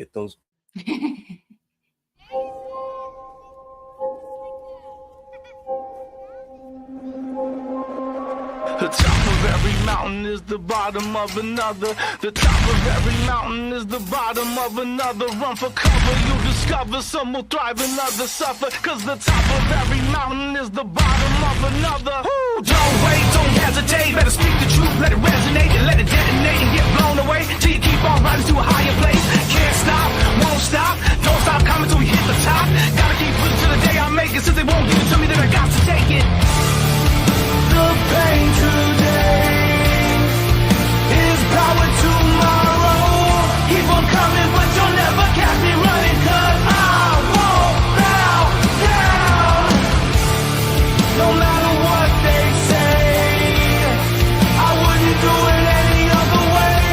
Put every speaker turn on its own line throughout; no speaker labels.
Get those.
The top of every mountain is the bottom of another. The top of every mountain is the bottom of another. Run for cover, you'll discover some will thrive and others suffer. Cause the top of every mountain is the bottom of another. Ooh, don't wait, don't hesitate. Better speak the truth, let it resonate and let it detonate and get blown away. Till you keep on rising to a higher place. Can't stop, won't stop, don't stop coming till we hit the top. Gotta keep pushing till the day I make it. Since they won't give it to me, then I got to take it. The pain today is power tomorrow. Keep on coming, but you'll never catch me running. Cause I won't bow down. No matter what they say, I wouldn't do it any other way.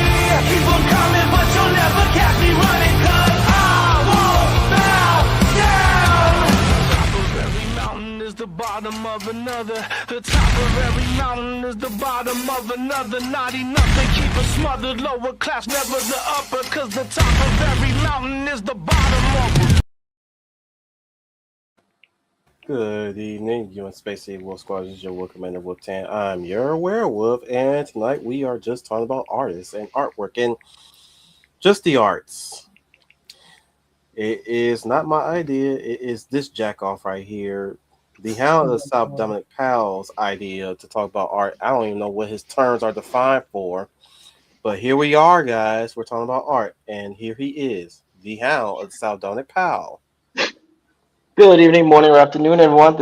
Keep on coming, but you'll never catch me running. Cause I won't bow down. Top of every mountain is the bottom of another. The top of every mountain is the bottom of another. Not enough to keep us smothered. Lower class, never the upper. Cause the top of every mountain is the bottom of.
Good evening, you and Space Wolf Squad. This is your Wolf Commander Wolf Tan. I'm your werewolf, and tonight we are just talking about artists and artwork and just the arts. It is not my idea. It is this jack off right here. The Hound of South Dominic Powell's idea to talk about art. I don't even know what his terms are defined for, but here we are, guys. We're talking about art, and here he is, the Hound of South Dominic Powell.
Good evening, morning, or afternoon, everyone.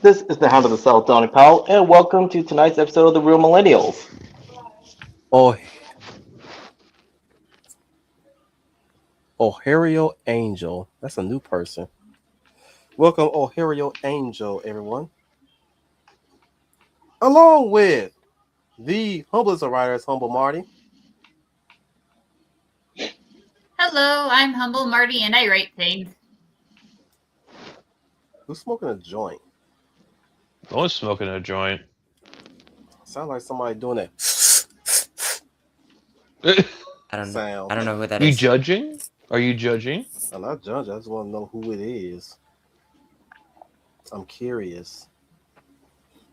This is the Hound of the South, Donnie Powell, and welcome to tonight's episode of The Real Millennials.
O'Hario Angel. That's a new person. Welcome, O'Hario Angel, everyone. Along with the humblest of writers, Humble Marty.
Hello, I'm Humble Marty, and I write things.
Who's smoking a joint?
No one's smoking a joint.
Sounds like somebody doing that
I don't
sound.
know. I don't know who that
You
is.
judging? Are you judging?
I'm not judging. I just want to know who it is. I'm curious.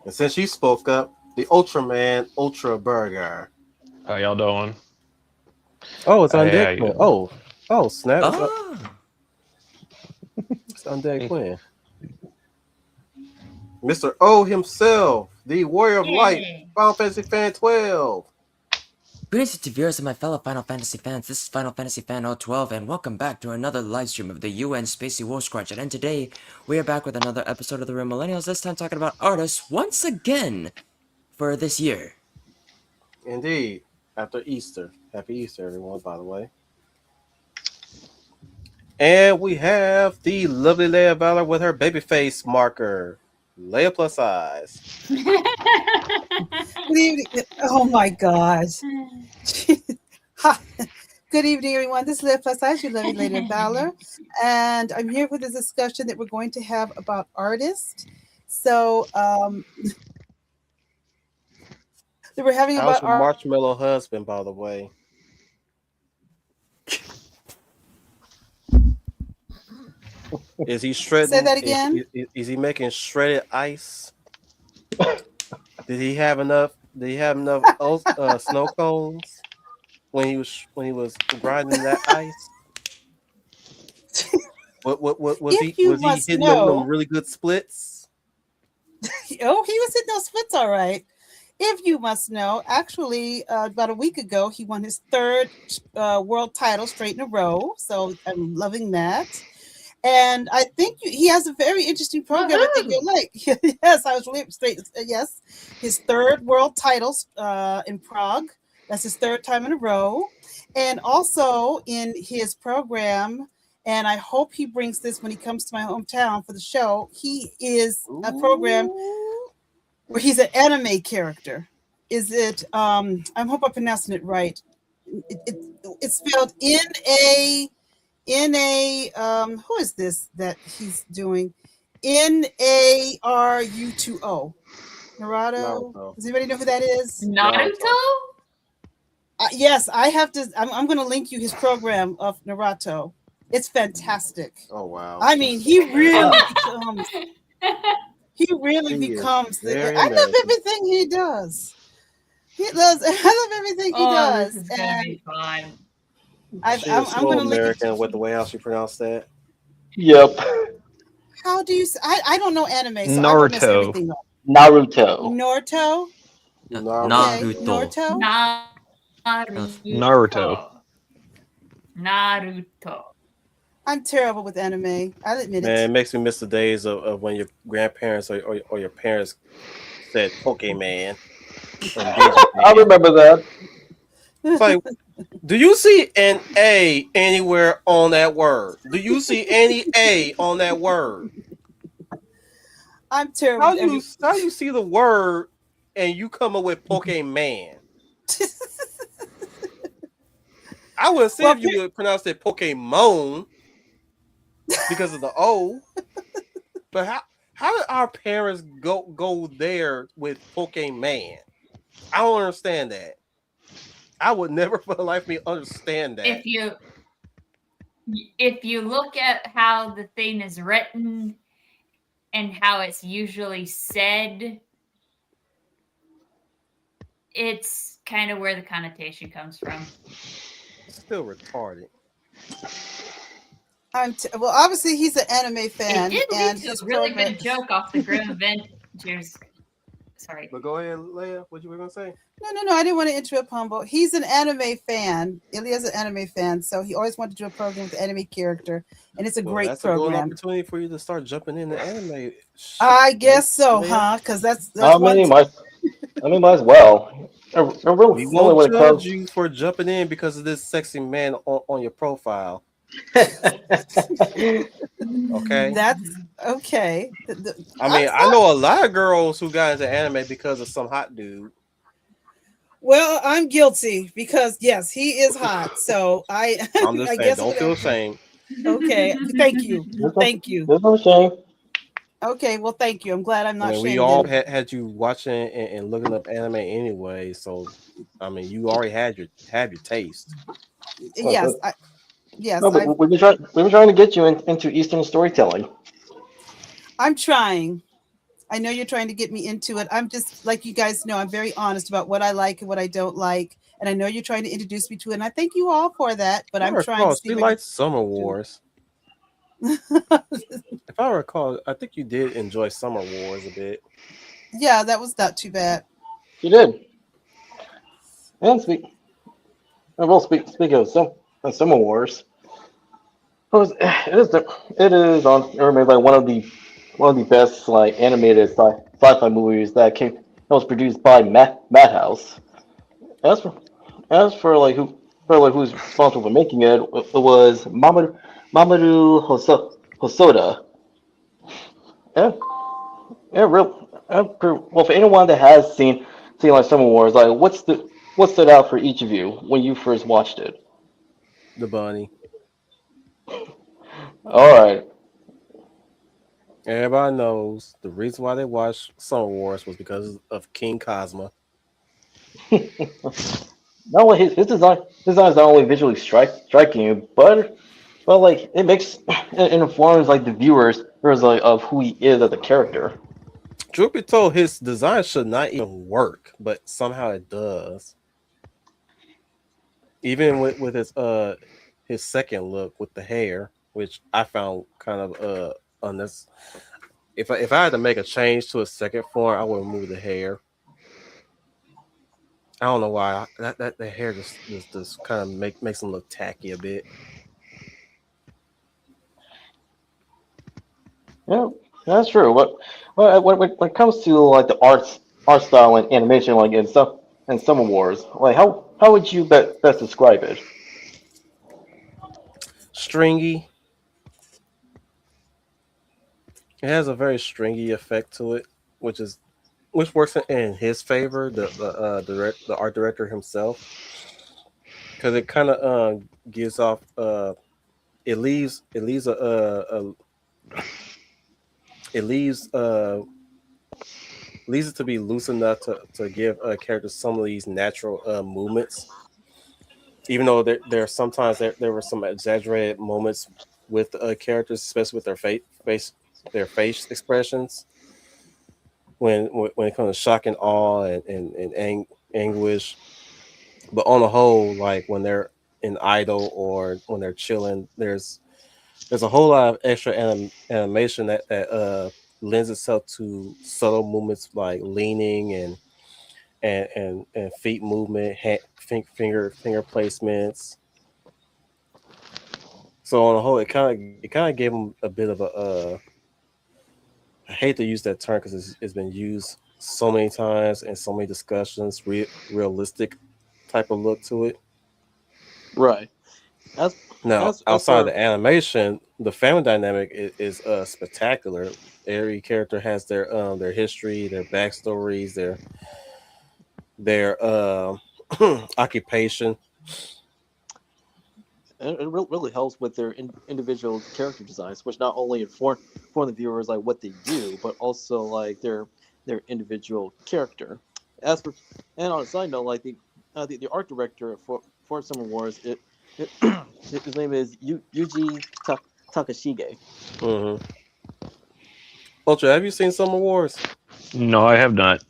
And since you spoke up, the Ultraman Ultra Burger.
How y'all doing?
Oh, it's
Hey,
Undead
how you
Quinn.
doing?
Oh, snap.
Oh,
It's Undead Quinn. Mr. O himself, the Warrior of Light,
Yay.
Final Fantasy Fan 12.
greetings to viewers and my fellow Final Fantasy fans. This is Final Fantasy Fan 012, and welcome back to another live stream of the UN Spacey War Scratch. And today, we are back with another episode of The Real Millennials, this time talking about artists once again for this year.
Indeed. After Easter. Happy Easter, everyone, by the way. And we have the lovely Leia Valor with her babyface marker. Leia plus size.
Good evening. Oh my gosh. Hi. Good evening, everyone. This is Liv Plus Size, your lovely Lady of Valor. And I'm here for this discussion that we're going to have about artists. So, that we're having
How's
about
your
art.
marshmallow husband, by the way? Is he shredding?
Say that again?
Is he making shredded ice? Did he have enough? Did he have enough snow cones when he was grinding that ice? What was
If
he?
you
Was he
must
hitting
know-
them really good splits?
Oh, he was hitting those splits all right. If you must know, actually, about a week ago, he won his third world title straight in a row. So I'm loving that. And I think he has a very interesting program. I think you'll like. Yes, I was really straight. Yes, his third world titles in Prague. That's his third time in a row. And also in his program, and I hope he brings this when he comes to my hometown for the show. He is a program where he's an anime character. Is it? I hope I'm pronouncing it right. It's spelled who is this that he's doing? Naruto. Naruto.
Naruto.
Does anybody know who that is?
Naruto?
Yes, I have to. I'm going to link you his program of Naruto. It's fantastic.
Oh wow,
I mean,
she's
he
so
really
American.
becomes. He really
She is
becomes the.
very
I love
American.
everything he does. He does. I love everything he
Oh, this
does,
is gonna
and
be fun.
She is
I'm
so
going to link it to
American with the
you.
way how she pronounced that.
Yep.
How do you? I don't know anime, so I would mess
Naruto.
everything up.
Naruto.
Naruto. Okay,
Naruto.
Naruto.
Naruto.
Naruto.
Naruto. Naruto.
I'm terrible with anime. I'll admit
Man, it
it.
makes me miss the days of when your grandparents or your parents said Pokemon and
I
Digiman.
remember that.
It's like, do you see an A anywhere on that word? Do you see any A on that word?
I'm terrible
How
with
you
every.
how you see the word and you come up with Pokemon? I would see
Well,
if you would pronounce it Pokemon because of the O, but how did our parents go there with Pokemon? I don't understand that. I would never for the life of me understand that.
If you look at how the thing is written and how it's usually said, it's kind of where the connotation comes from.
Still retarded.
well. Obviously, he's an anime
It
fan,
did lead
and
to
his
a really
program.
good joke off the Grim Avengers. Sorry.
But go ahead, Leia. What you were gonna say?
No. I didn't want to interrupt Humble. He's an anime fan. Ilya's an anime fan, so he always wanted to do a program with the anime character, and it's a
Well,
great
that's a golden
program.
opportunity for you to start jumping into anime.
I guess so,
Leia.
huh? Because that's
I
one.
mean, might. I mean, might as well. Really,
We
really
won't
when it
judge
comes.
you for jumping in because of this sexy man on your profile. Okay.
That's okay.
I
I
mean, I
thought.
know a lot of girls who got into anime because of some hot dude.
Well, I'm guilty because yes, he is hot. So I,
I'm just
I
saying,
guess I'm
don't feel
gonna.
ashamed.
Okay, thank you,
There's no,
thank you.
there's no shame.
Okay, well, thank you. I'm glad I'm
I
not
mean, we
shamed
all
then.
had you watching and looking up anime anyway, so I mean, you already had your taste.
Yes, yes,
No, but we've been trying to get you into Eastern storytelling.
I'm trying. I know you're trying to get me into it. I'm just like you guys know. I'm very honest about what I like and what I don't like, and I know you're trying to introduce me to it. And I thank you all for that. But
If I
I'm trying to
recall,
see
she
if I can
liked Summer
do
Wars.
it.
If I recall, I think you did enjoy Summer Wars a bit.
Yeah, that was not too bad.
You did. And speaking of Summer Wars, it is on remains like one of the best like animated sci-fi movies that was produced by Madhouse. As for who's responsible for making it, it was Mamoru Hosoda. Yeah, yeah, real. Well, for anyone that has seen like Summer Wars, like what stood out for each of you when you first watched it?
The bunny.
All right.
Everybody knows the reason why they watched Summer Wars was because of King Cosmo.
No, his design is not only visually striking, but like it informs like the viewers like of who he is as a character.
Truth be told, his design should not even work, but somehow it does. Even with his second look with the hair, which I found kind of unnecessary. If I had to make a change to a second form, I would remove the hair. I don't know why that the hair just kind of makes him look tacky a bit.
Yeah, that's true. When it comes to like the art style and animation, like in Summer Wars, like how would you best describe it?
Stringy. It has a very stringy effect to it, which is which works in his favor. The art director himself, because it kind of gives off it leaves a it leaves it to be loose enough to give a character some of these natural movements even though there sometimes there were some exaggerated moments with characters, especially with their face expressions when it comes to shock and awe and anguish. But on the whole, like when they're in idle or when they're chilling, there's a whole lot of extra animation that lends itself to subtle movements like leaning and feet movement, finger placements. So on the whole, it kind of gave them a bit of a I hate to use that term because it's been used so many times and so many discussions. Realistic type of look to it.
Right. As
Now,
as
outside of
for
the animation, the family dynamic is spectacular. Every character has their history, their backstories, their occupation.
really helps with their individual character designs, which not only inform the viewers like what they do, but also like their individual character. As for and on a side note, like the art director for Summer Wars, his name is Takashige.
Hmm. Ultra, have you seen Summer Wars?
No, I have not.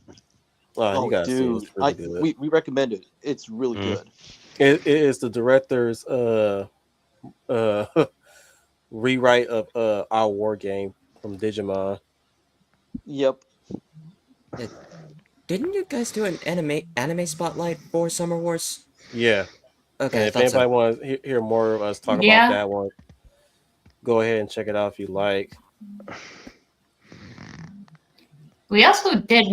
You
Oh,
gotta see it. It's
dude,
really good.
we recommend it. It's really
Mm.
good.
It is the director's uh rewrite of our war game from Digimon.
Yep.
Yeah, didn't you guys do an anime spotlight for Summer Wars?
Yeah, and
Okay, I
if
thought so.
anybody wants to hear more of us talk about
Yeah.
that one, go ahead and check it out if you like.
We also did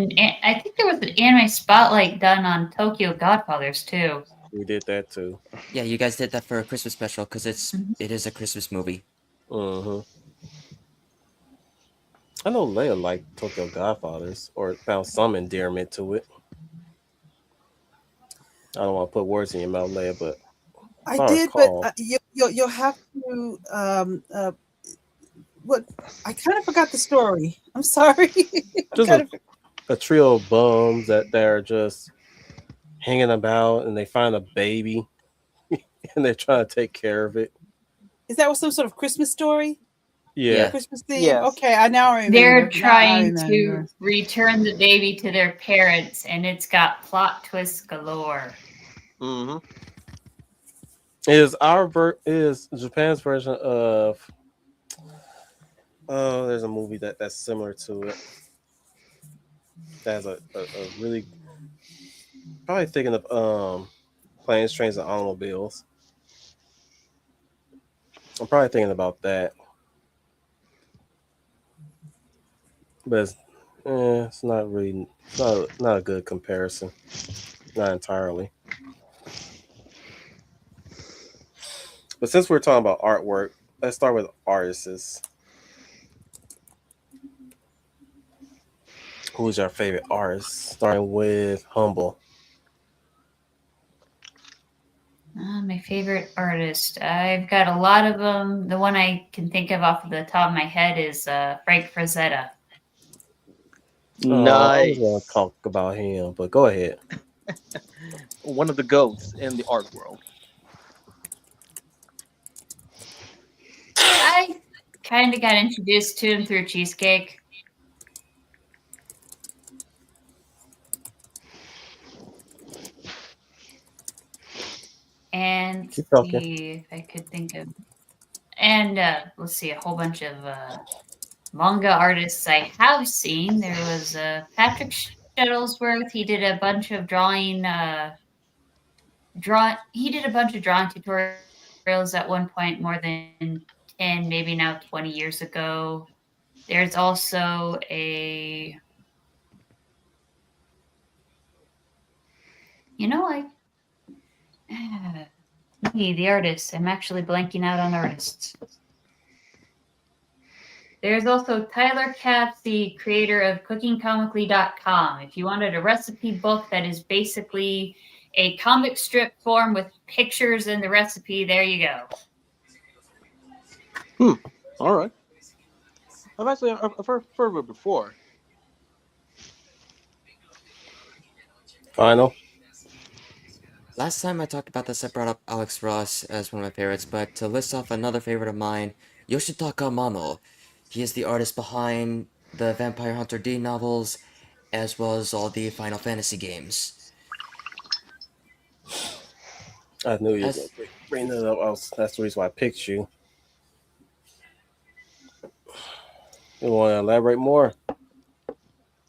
I think there was an anime spotlight done on Tokyo Godfathers too.
We did that too.
Yeah, you guys did that for a Christmas special because
Mhm.
it is a Christmas movie.
Hmm. I know Leia liked Tokyo Godfathers or found some endearment to it. I don't want to put words in your mouth, Leia, but if
I
I
did, but
recall,
you'll have to what I kind of forgot the story. I'm sorry. I'm
just
kind of
a trio of bums that they're just hanging about and they find a baby and they're trying to take care of it.
is that some sort of Christmas story?
Yeah.
Yeah,
Christmas theme?
Yes.
Okay, I now
They're
remember. Now I
trying
remember.
to return the baby to their parents, and it's got plot twists galore.
Mm-hmm.
Is Japan's version of there's a movie that's similar to it. That has a really probably thinking of planes, trains, and automobiles. I'm probably thinking about that, but it's not really not a good comparison. Not entirely. But since we're talking about artwork, let's start with artists. Who's your favorite artist? Starting with Humble.
My favorite artist. I've got a lot of them. The one I can think of off of the top of my head is Frank Frazetta.
Oh, I was going to
Nice.
talk about him, but go ahead.
One of the goats in the art world.
I kind of got introduced to him through Cheesecake. And
Keep talking.
see if I could think of, and let's see, a whole bunch of manga artists I have seen. There was Patrick Shuttlesworth. He did a bunch of He did a bunch of drawing tutorials at one point, more than 10, maybe now 20 years ago. There's also a, I me, the artist. I'm actually blanking out on artists. There's also Tyler Katz, the creator of CookingComically.com. If you wanted a recipe book that is basically a comic strip form with pictures in the recipe, there you go.
All right. I've heard of it before.
Final.
Last time I talked about this, I brought up Alex Ross as one of my favorites, but to list off another favorite of mine, Yoshitaka Amano. He is the artist behind the Vampire Hunter D novels, as well as all the Final Fantasy games.
I knew you were going
As
to bring that up. That's the reason why I picked you. You want to elaborate more?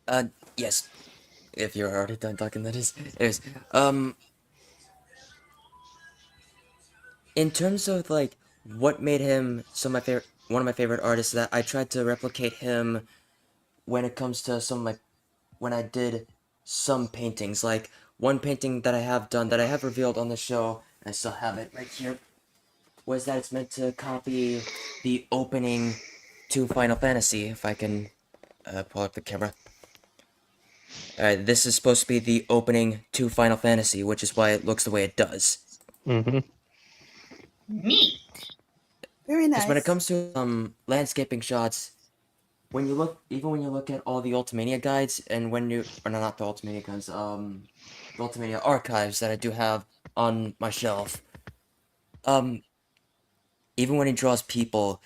uh, yes, if you're already done talking, that is. Anyways, um, in terms of like what made him my favorite, one of my favorite artists, that I tried to replicate him when it comes to some of my when I did some paintings. Like one painting that I have done that I have revealed on the show, and I still have it right here, was that it's meant to copy the opening to Final Fantasy. If I can pull up the camera. Alright, this is supposed to be the opening to Final Fantasy, which is why it looks the way it does.
Mm-hmm.
Neat.
Very
Because when it
nice.
comes to landscaping shots, when you look, even when you look at all the Ultimania guides, and when you, or no, not the Ultimania guides, the Ultimania archives that I do have on my shelf, um, even when he draws people,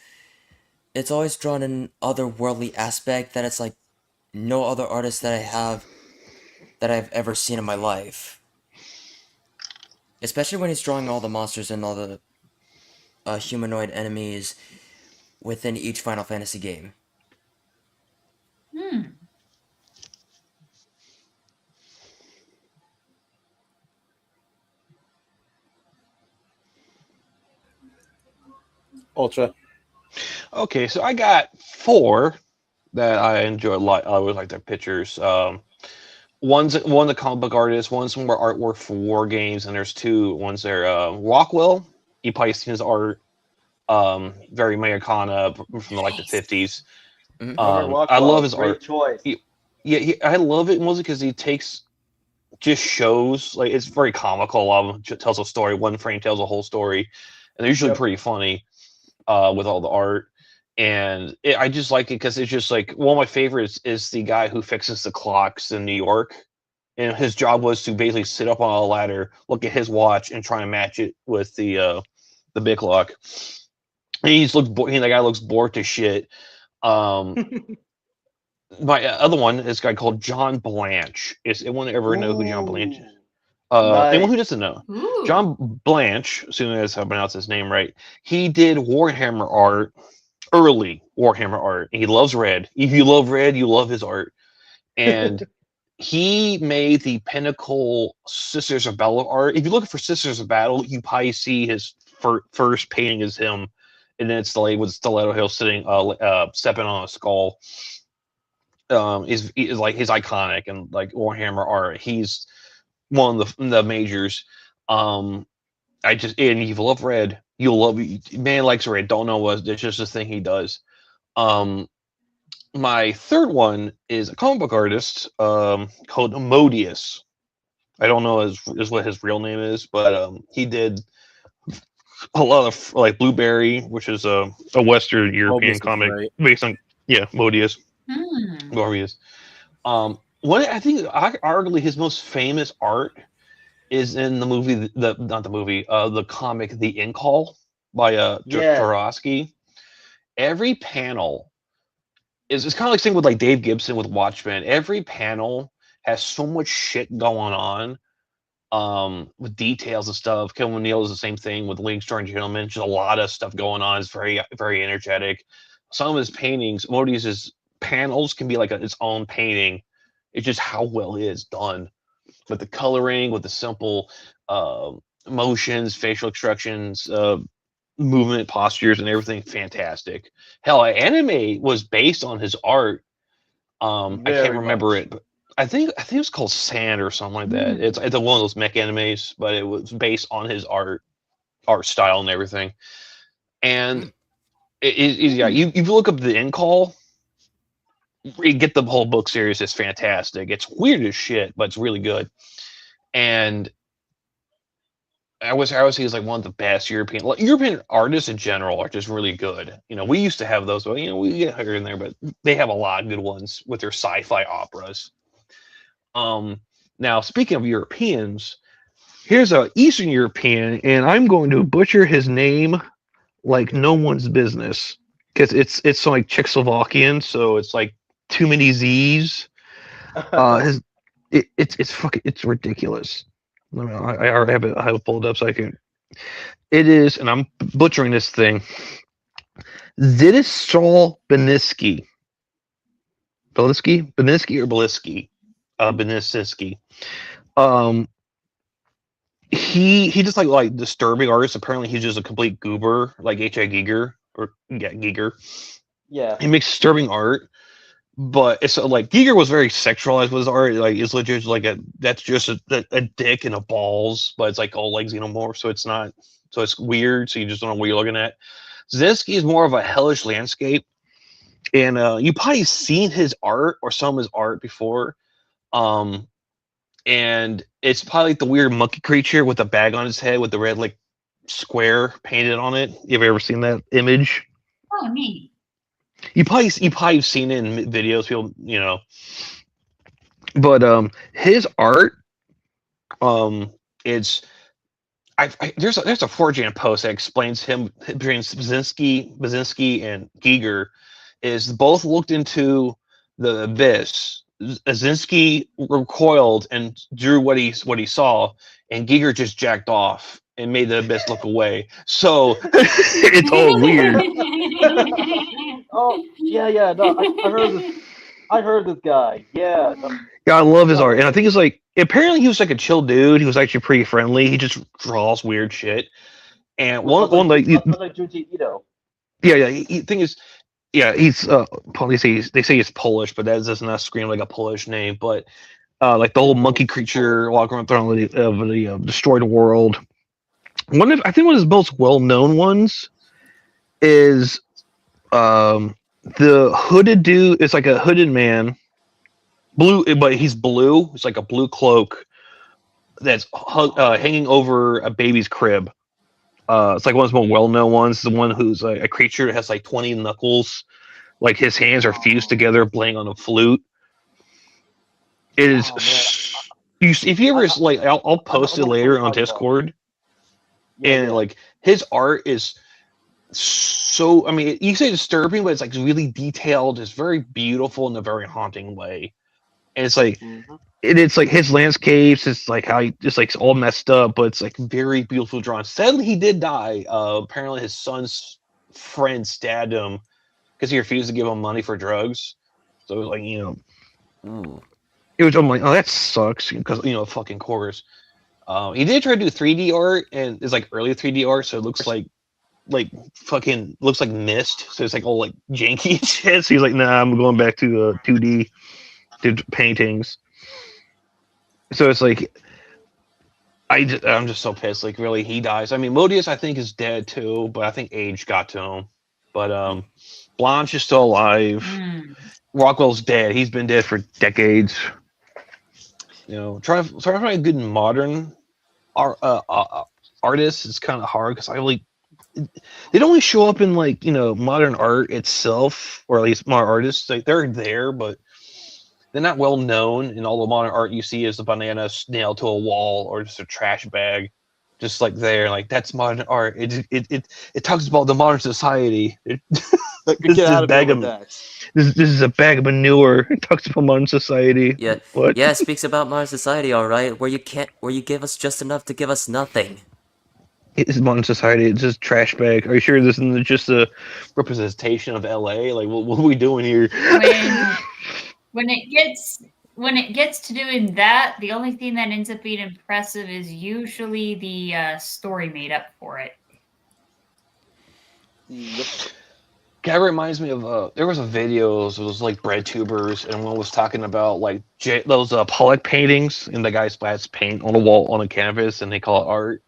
it's always drawn an otherworldly aspect that it's like no other artist that I've ever seen in my life. Especially when he's drawing all the monsters and all the humanoid enemies within each Final Fantasy game.
Hmm.
Ultra.
Okay, so I got four that I enjoy a lot. I always like their pictures. One the comic book artist, one's more artwork for war games, and there's two. One's there. Rockwell. You probably seen his art. Very Americana from like the
Nice.
50s.
Mm-hmm.
Norman
I love
Rockwell,
his
great
art.
choice.
I love it mostly because he takes just shows like it's very comical. A lot of them tells a story. One frame tells a whole story, and they're usually
Yep.
pretty funny with all the art. And I just like it because it's just like one of my favorites is the guy who fixes the clocks in New York, and his job was to basically sit up on a ladder, look at his watch, and try and match it with the big clock. And the guy looks bored to shit. Um, my other one is a guy called John Blanche. Is anyone ever know who John Blanche is?
Ooh,
Anyone
nice.
who doesn't know,
Ooh.
John Blanche, as soon as I pronounce his name right, he did Warhammer art, early Warhammer art. He loves red. If you love red, you love his art. And he made the pinnacle Sisters of Battle art. If you're looking for Sisters of Battle, you probably see his first painting is him, and then it's like with Stiletto Hill sitting, stepping on a skull. Is like his iconic and like Warhammer art. He's one of the majors. Um, I just and if you love red, you'll love man likes red. Don't know what it's just a thing he does. Um, my third one is a comic book artist called Modius. I don't know is what his real name is, but he did a lot of like Blueberry, which is a Western European
Mobius is
comic
great.
based on Modius,
Hmm.
Morbius. One I think arguably his most famous art is in the movie, the not the movie, the comic The In Call by
Yes,
Tarosky. Every panel is it's kind of like same with like Dave Gibson with Watchmen. Every panel has so much shit going on, with details and stuff. Kevin O'Neill is the same thing with Link Strange Gentleman. Just a lot of stuff going on. It's very energetic. Some of his paintings, Modius's panels can be like its own painting. It's just how well it is done with the coloring, with the simple uh, motions, facial expressions, movement, postures, and everything. Fantastic. Hell, anime was based on his art. I can't
very
remember
much.
it, but I think it was called Sand or something like that.
Hmm.
It's one of those mech animes, but it was based on his art style and everything. And
Hmm.
yeah,
Hmm.
you look up the In Call, you get the whole book series. It's fantastic. It's weird as shit, but it's really good. And I would say he's like one of the best European artists in general are just really good. We used to have those, but we get here and there, but they have a lot of good ones with their sci-fi operas. Um, Now speaking of Europeans, Here's a Eastern European, and I'm going to butcher his name like no one's business because it's like Czechoslovakian, so it's like too many Z's. His it's fucking it's ridiculous. I already have it pulled up so I can. It is, and I'm butchering this thing. Zidisol Beniski. Beniski or Beliski? Beniski. Um, he just like disturbing artists. Apparently, he's just a complete goober, like H.I. Giger or yeah, Giger.
Yeah.
He makes disturbing art, but it's like Giger was very sexualized with his art. Like it's legit like that's just a dick and a balls, but it's like all legs xenomorph, so it's not. So it's weird. So you just don't know what you're looking at. Zinsky is more of a hellish landscape, and you probably seen his art or some of his art before. Um, and it's probably like the weird monkey creature with a bag on his head with the red like square painted on it. You ever seen that image?
Oh, neat.
You probably seen it in videos, people, But his art, it's there's a 4chan post that explains him between Basinski and Giger is both looked into the abyss. Basinski recoiled and drew what he saw, and Giger just jacked off and made the abyss look away. So it's all weird.
Oh, yeah. No, I heard this. I heard this guy. Yeah. No,
Yeah, I love his
no,
art, and I think it's like apparently he was like a chill dude. He was actually pretty friendly. He just draws weird shit. And one like
like Junji Ito.
yeah, thing is, yeah, he's they say he's Polish, but that does not scream like a Polish name. But like the whole monkey creature walking around of the destroyed world. I think one of his most well known ones is the hooded dude. It's like a hooded man, blue, but he's blue. It's like a blue cloak that's hanging over a baby's crib. It's like one of the more well-known ones. The one who's like a creature that has like 20 knuckles, like his hands are fused together, playing on a flute. It is. If you ever like, I'll post it later on Discord. And like his art is so. I mean, you say disturbing, but it's like really detailed. It's very beautiful in a very haunting way. And it's like it's like his landscapes. It's like how he just like all messed up, but it's like very beautiful drawn. Sadly, he did die. Apparently, his son's friend stabbed him because he refused to give him money for drugs. So it was like
Ooh.
it was. I'm like, oh, that sucks because fucking course. He did try to do 3D art, and it's like early 3D art, so it looks like fucking looks like mist. So it's like all like janky shit. So he's like, nah, I'm going back to 2D paintings. So it's like I'm just so pissed. Like, really, he dies. I mean, Modius I think is dead too, but I think age got to him. But Blanche is still alive. Rockwell's dead. He's been dead for decades. Try to find a good modern artist is kind of hard because they don't really show up in like modern art itself, or at least modern artists. Like they're there, but they're not well known. And all the modern art you see is a banana nailed to a wall or just a trash bag, just like there. Like that's modern art. It talks about the modern society. This is a bag of manure. It talks about modern society.
Yeah.
What?
Yeah, it speaks about modern society, all right. Where you give us just enough to give us nothing.
It's modern society. It's just trash bag. Are you sure this isn't just a representation of LA? Like, what are we doing here?
When it gets to doing that, the only thing that ends up being impressive is usually the story made up for it.
Yep.
That reminds me of there was a video. It was like bread tubers, and one was talking about like those Pollock paintings, and the guy splats paint on a wall on a canvas, and they call it art.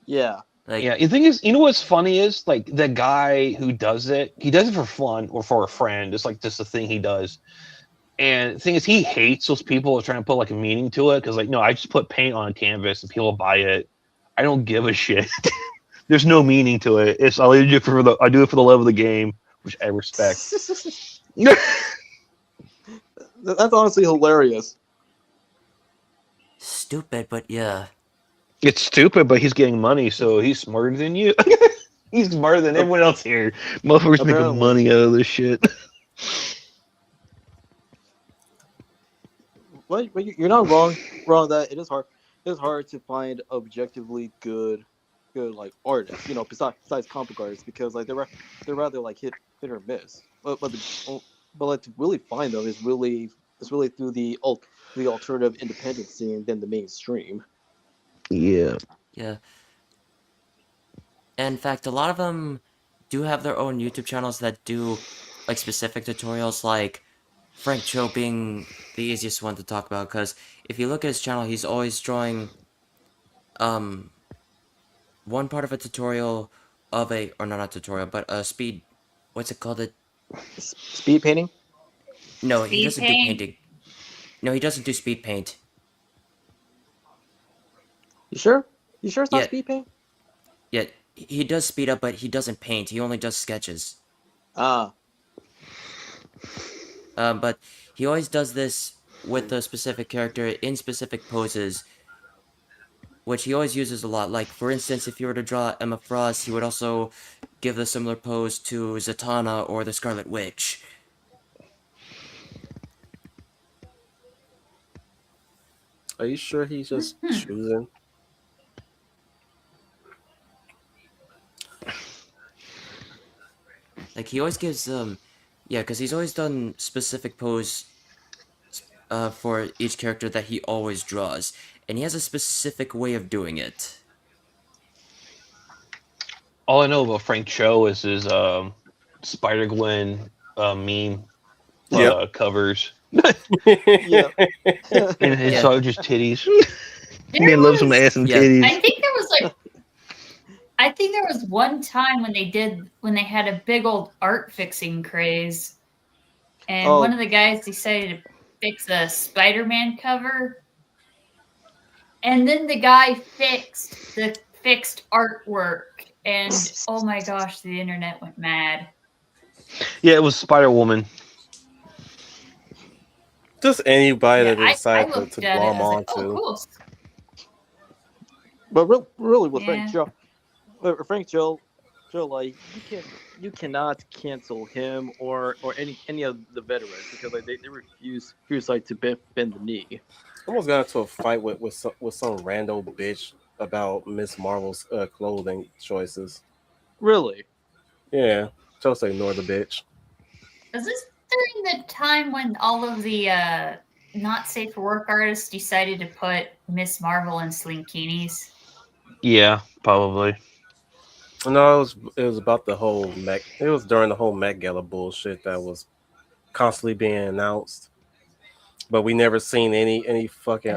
Yeah.
Like,
Yeah, the thing is, what's funny is like the guy who does it, he does it for fun or for a friend. It's like just a thing he does. And the thing is, he hates those people who are trying to put like a meaning to it because like, no, I just put paint on a canvas and people buy it. I don't give a shit. There's no meaning to it. I do it for the love of the game, which I respect.
That's honestly hilarious.
stupid, but yeah.
It's stupid, but he's getting money, so he's smarter than you. He's smarter than everyone else here. Motherfuckers making
Apparently,
money out of this shit.
but you're not wrong. Wrong that it is hard. It's hard to find objectively good like artists. Besides comic artists, because like they're rather like hit or miss. But like to really find them is really through the alternative independent scene than the mainstream.
Yeah.
Yeah. And in fact, a lot of them do have their own YouTube channels that do like specific tutorials, like Frank Cho being the easiest one to talk about, because if you look at his channel, he's always drawing um one part of a tutorial of a, or not a tutorial, but a speed, what's it called? It
Speed painting.
No, he
Speed
doesn't do
paint.
painting. No, he doesn't do speed paint.
You sure? You sure it's not
Yeah,
speed paint?
yeah, he does speed up, but he doesn't paint. He only does sketches.
Ah,
But he always does this with a specific character in specific poses, which he always uses a lot. Like, for instance, if you were to draw Emma Frost, he would also give a similar pose to Zatanna or the Scarlet Witch.
Are you sure he's just choosing?
Like, he always gives, yeah, because he's always done specific pose for each character that he always draws, and he has a specific way of doing it.
All I know about Frank Cho is his Spider Gwen meme
Yep.
covers
yeah.
and his
Yeah.
soldier's titties.
There
Man loves some
was-
ass and
Yeah.
titties.
I think there was one time when they had a big old art fixing craze, and
Oh.
one of the guys decided to fix a Spider-Man cover, and then the guy fixed the fixed artwork, and oh my gosh, the internet went mad.
Yeah, it was Spider Woman.
Just anybody
Yeah,
that they
I
decide
looked
to
at it. I
glom
was
on
like, oh,
to.
cool.
But really, with Frank
Yeah.
Cho, like you cannot cancel him or any of the veterans because like they refuse like to bend the knee.
Almost got into a fight with some rando bitch about Miss Marvel's clothing choices.
Really,
Yeah, just ignore the bitch.
Was this during the time when all of the not safe for work artists decided to put Miss Marvel in slinkinis?
Yeah, probably.
No, it was about the whole Met. It was during the whole Met Gala bullshit that was constantly being announced, but we never seen any fucking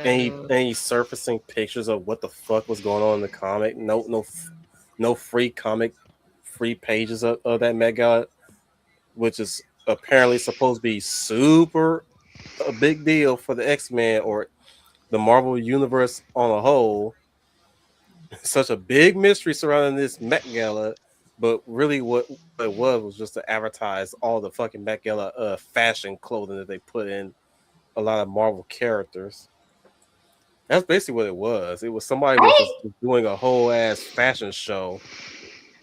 any surfacing pictures of what the fuck was going on in the comic. No free comic free pages of that Met Gala, which is apparently supposed to be super a big deal for the X-Men or the Marvel universe on a whole. Such a big mystery surrounding this Met Gala, but really what it was just to advertise all the fucking Met Gala fashion clothing that they put in a lot of Marvel characters. That's basically what it was. It was somebody was just doing a whole ass fashion show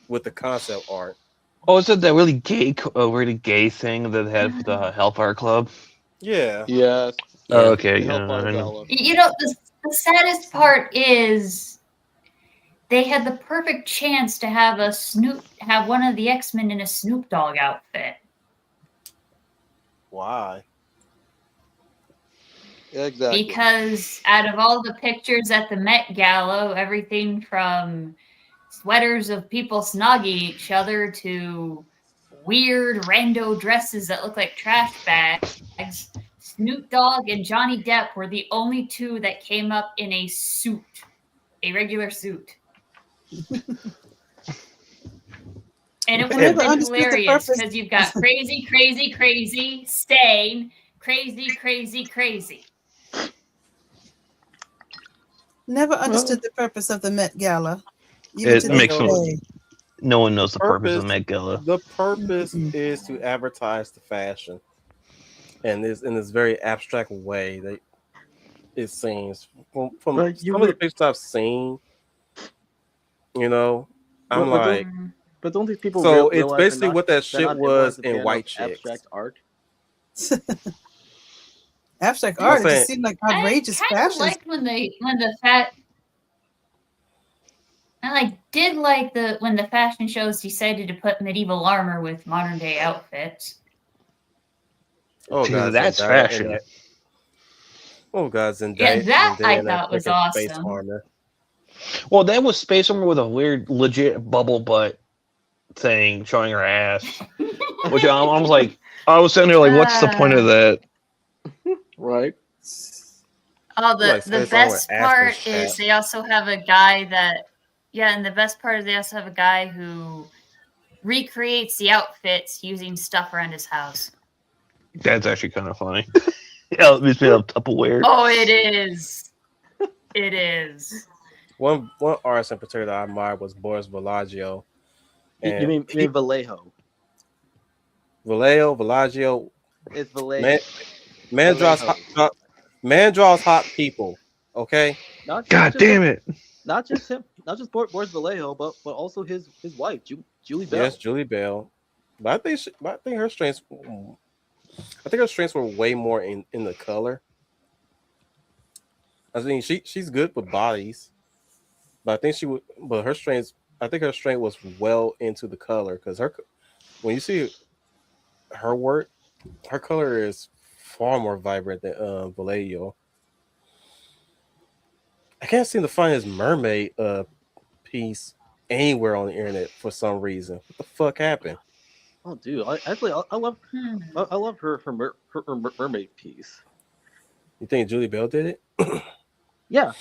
with the concept art.
Oh, is it that really gay thing that they had for the Hellfire Club?
Yeah.
yes.
Yeah.
Oh, okay.
The
Yeah,
Hellfire
I know.
Gala.
You know, the saddest part is they had the perfect chance to have have one of the X-Men in a Snoop Dogg outfit.
Why?
Exactly.
Because out of all the pictures at the Met Gala, everything from sweaters of people snogging each other to weird rando dresses that look like trash bags, Snoop Dogg and Johnny Depp were the only two that came up in a suit, a regular suit. And it would have
never
been
understood the
hilarious
purpose.
because you've got crazy, crazy, crazy, Stain, crazy, crazy, crazy.
Never understood the purpose of the Met Gala. Even
It
to this
makes
day.
No one knows the purpose of
Purpose-
Met Gala.
The purpose
Mm-mm.
is to advertise the fashion, and this in this very abstract way. It seems from
But you
some of the
re-
pictures I've seen, you know, I'm
but don't
like,
Mm.
but don't these people
so it's
realize
basically what that
that
shit
not everyone's
was
a
in
fan of
White Chicks.
abstract art?
Abstract
I'm
art, it
saying,
just seemed like
I
outrageous
kind of
fashions.
liked when the fat. I did like the when the fashion shows decided to put medieval armor with modern day outfits.
oh
See,
god,
that's
Zendaya in
fashion.
that. Oh god,
Yeah, that
Zendaya
I
in that
thought was
freaking space
awesome.
armor.
Well, that was Space Armor with a weird, legit bubble butt thing showing her ass, which I was like, I was sitting there like, what's the point of
uh,
that?
Right.
oh,
Like
the
space armor with
best
ass and
part is
chat.
they also have a guy that, yeah, and the best part is they also have a guy who recreates the outfits using stuff around his house.
That's actually kind of funny. Yeah, it's made of Tupperware.
Oh, it is. It is.
One artist in particular that I admired was Boris Villaggio,
You
and
mean Vallejo?
Villaggio,
It's
man, man draws
Vallejo.
hot, man draws hot people. Okay,
Not
God
just him,
damn it!
not just him, not just Boris Vallejo, but also his wife, Julie
yes,
Bell.
Julie Bell, but I think her strengths, I think her strengths were way more in the color. I think she's good with bodies, but I think she would, but her strengths, I think her strength was well into the color because her when you see her work, her color is far more vibrant than Vallejo. I can't seem to find his mermaid piece anywhere on the internet for some reason. What the fuck happened?
Oh, dude, I love
Hmm.
I love her mermaid piece.
You think Julie Bell did it?
Yeah,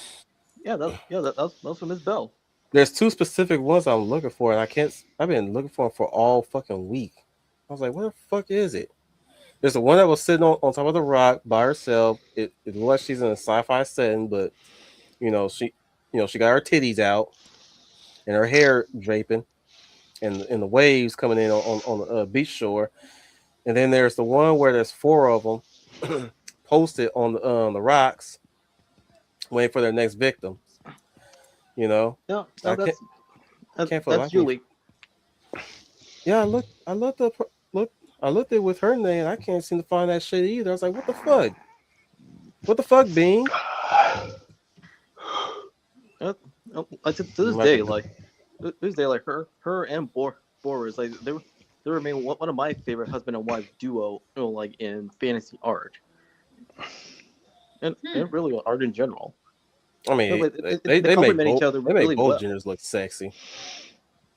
that's from Miss Bell.
There's two specific ones I'm looking for, and I can't. I've been looking for them for all fucking week. I was like, where the fuck is it? There's the one that was sitting on top of the rock by herself. It looks like she's in a sci-fi setting, but you know she, she got her titties out and her hair draping, and the waves coming in on the beach shore. And then there's the one where there's four of them posted on the rocks, waiting for their next victim. You know,
No, no,
I can't for the
that's
life of me.
Julie.
Yeah, I looked up, look, I looked it with her name. I can't seem to find that shit either. I was like, what the fuck? What the fuck, Bean?
Uh, to
You
this
might have
day,
to,
like this day, like her and Boris, like they remain one of my favorite husband and wife duo, like in fantasy art
Hmm.
and really art in general.
I mean,
Like, they
they make
complement each
both
other
they make
really
both
well.
genders look sexy.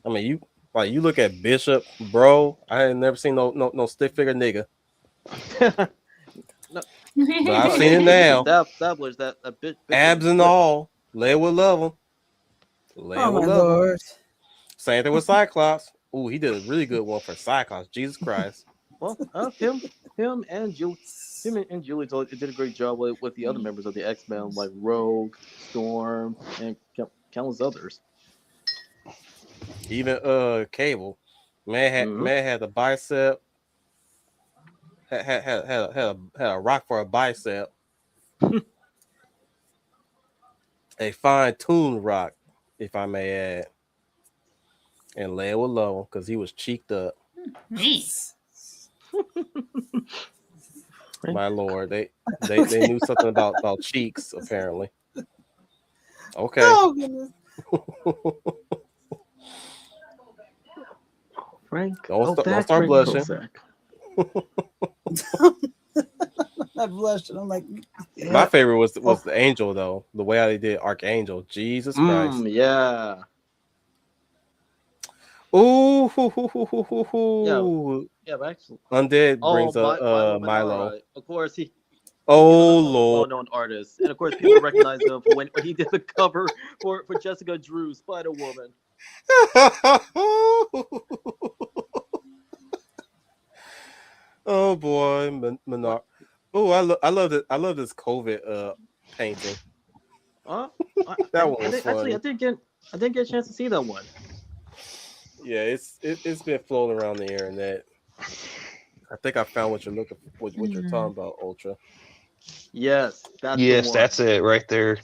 I mean, you look at Bishop, bro. I ain't never seen no stick figure nigga,
No,
but I've
no,
seen it
they just
now,
established that Bishop
abs
is
and
quick.
all. Leia will love him.
Oh
Leia will
my
love him.
lord.
Same thing with Cyclops. Ooh, he did a really good one for Cyclops. Jesus Christ.
Well, him and Julie, and Julie did a great job with the other members of the X Men, like Rogue, Storm, and countless others.
Even Cable,
Hmm.
man had the bicep, had a rock for a bicep, a fine tuned rock, if I may add. And Leia would love him because he was cheeked up.
Neat.
My lord, they
Okay.
knew something about cheeks apparently. Okay,
Oh goodness.
Frank,
don't
back
start
Frank
blushing.
Kozak.
I blushed. I'm like,
My
Yeah.
favorite
Oh.
was the angel though. The way how they did Archangel. Jesus Christ.
Yeah.
Ooh,
Yeah. Yeah. But actually,
Undead
oh,
brings up
Milo
Milo.
Manara. Of course, he's
Oh
another
Lord.
well-known artist, and of course, people recognize him for when he did the cover for Jessica Drew's Spider Woman.
Oh boy, Menard. Oh, I love this COVID painting.
Uh,
That one was
actually,
funny.
I didn't get a chance to see that one.
Yeah, it's been floating around the internet. I think I found what you're looking for, what you're
Hmm.
talking about, Ultra.
Yes, that's the
Yes,
one.
that's it right there.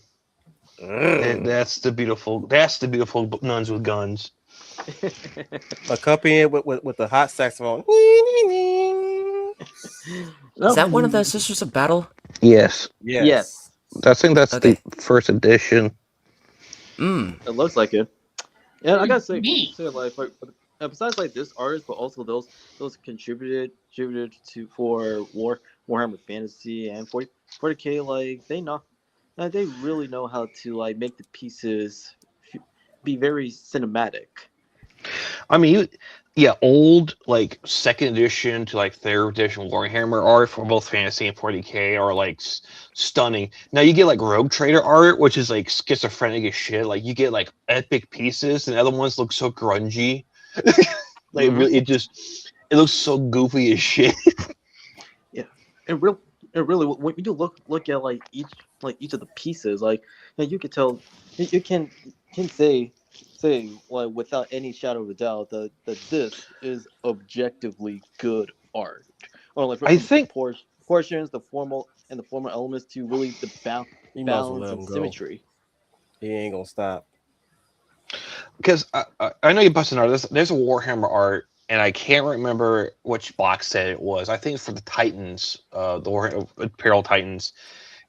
Mm.
That's the beautiful. That's the beautiful nuns with guns.
Accompanying with the hot saxophone.
Is
No.
that one of the Sisters of Battle?
Yes,
Yes,
Yes.
I think that's the
Okay.
first edition.
Mmm.
it looks like it. And I gotta
Neat.
say like besides like this artist, but also those contributed to for Warhammer Fantasy and 40K, like they really know how to like make the pieces be very cinematic.
I mean, yeah, old like second edition to like third edition Warhammer art for both Fantasy and 40K are like stunning. Now you get like Rogue Trader art, which is like schizophrenic as shit. Like you get like epic pieces, and the other ones look so grungy. Like
Hmm.
really, it looks so goofy as shit.
Yeah, and real and really when you look at like each of the pieces, like you can tell you can say like without any shadow of a doubt that this is objectively good art. Or like
I
from the
think
proportions, the formal elements to really the
You might as well
balance
let
and
him go.
symmetry.
He ain't gonna stop.
because I know you busted art. There's a Warhammer art, and I can't remember which box set it was. I think it's for the Titans, the Imperial Titans,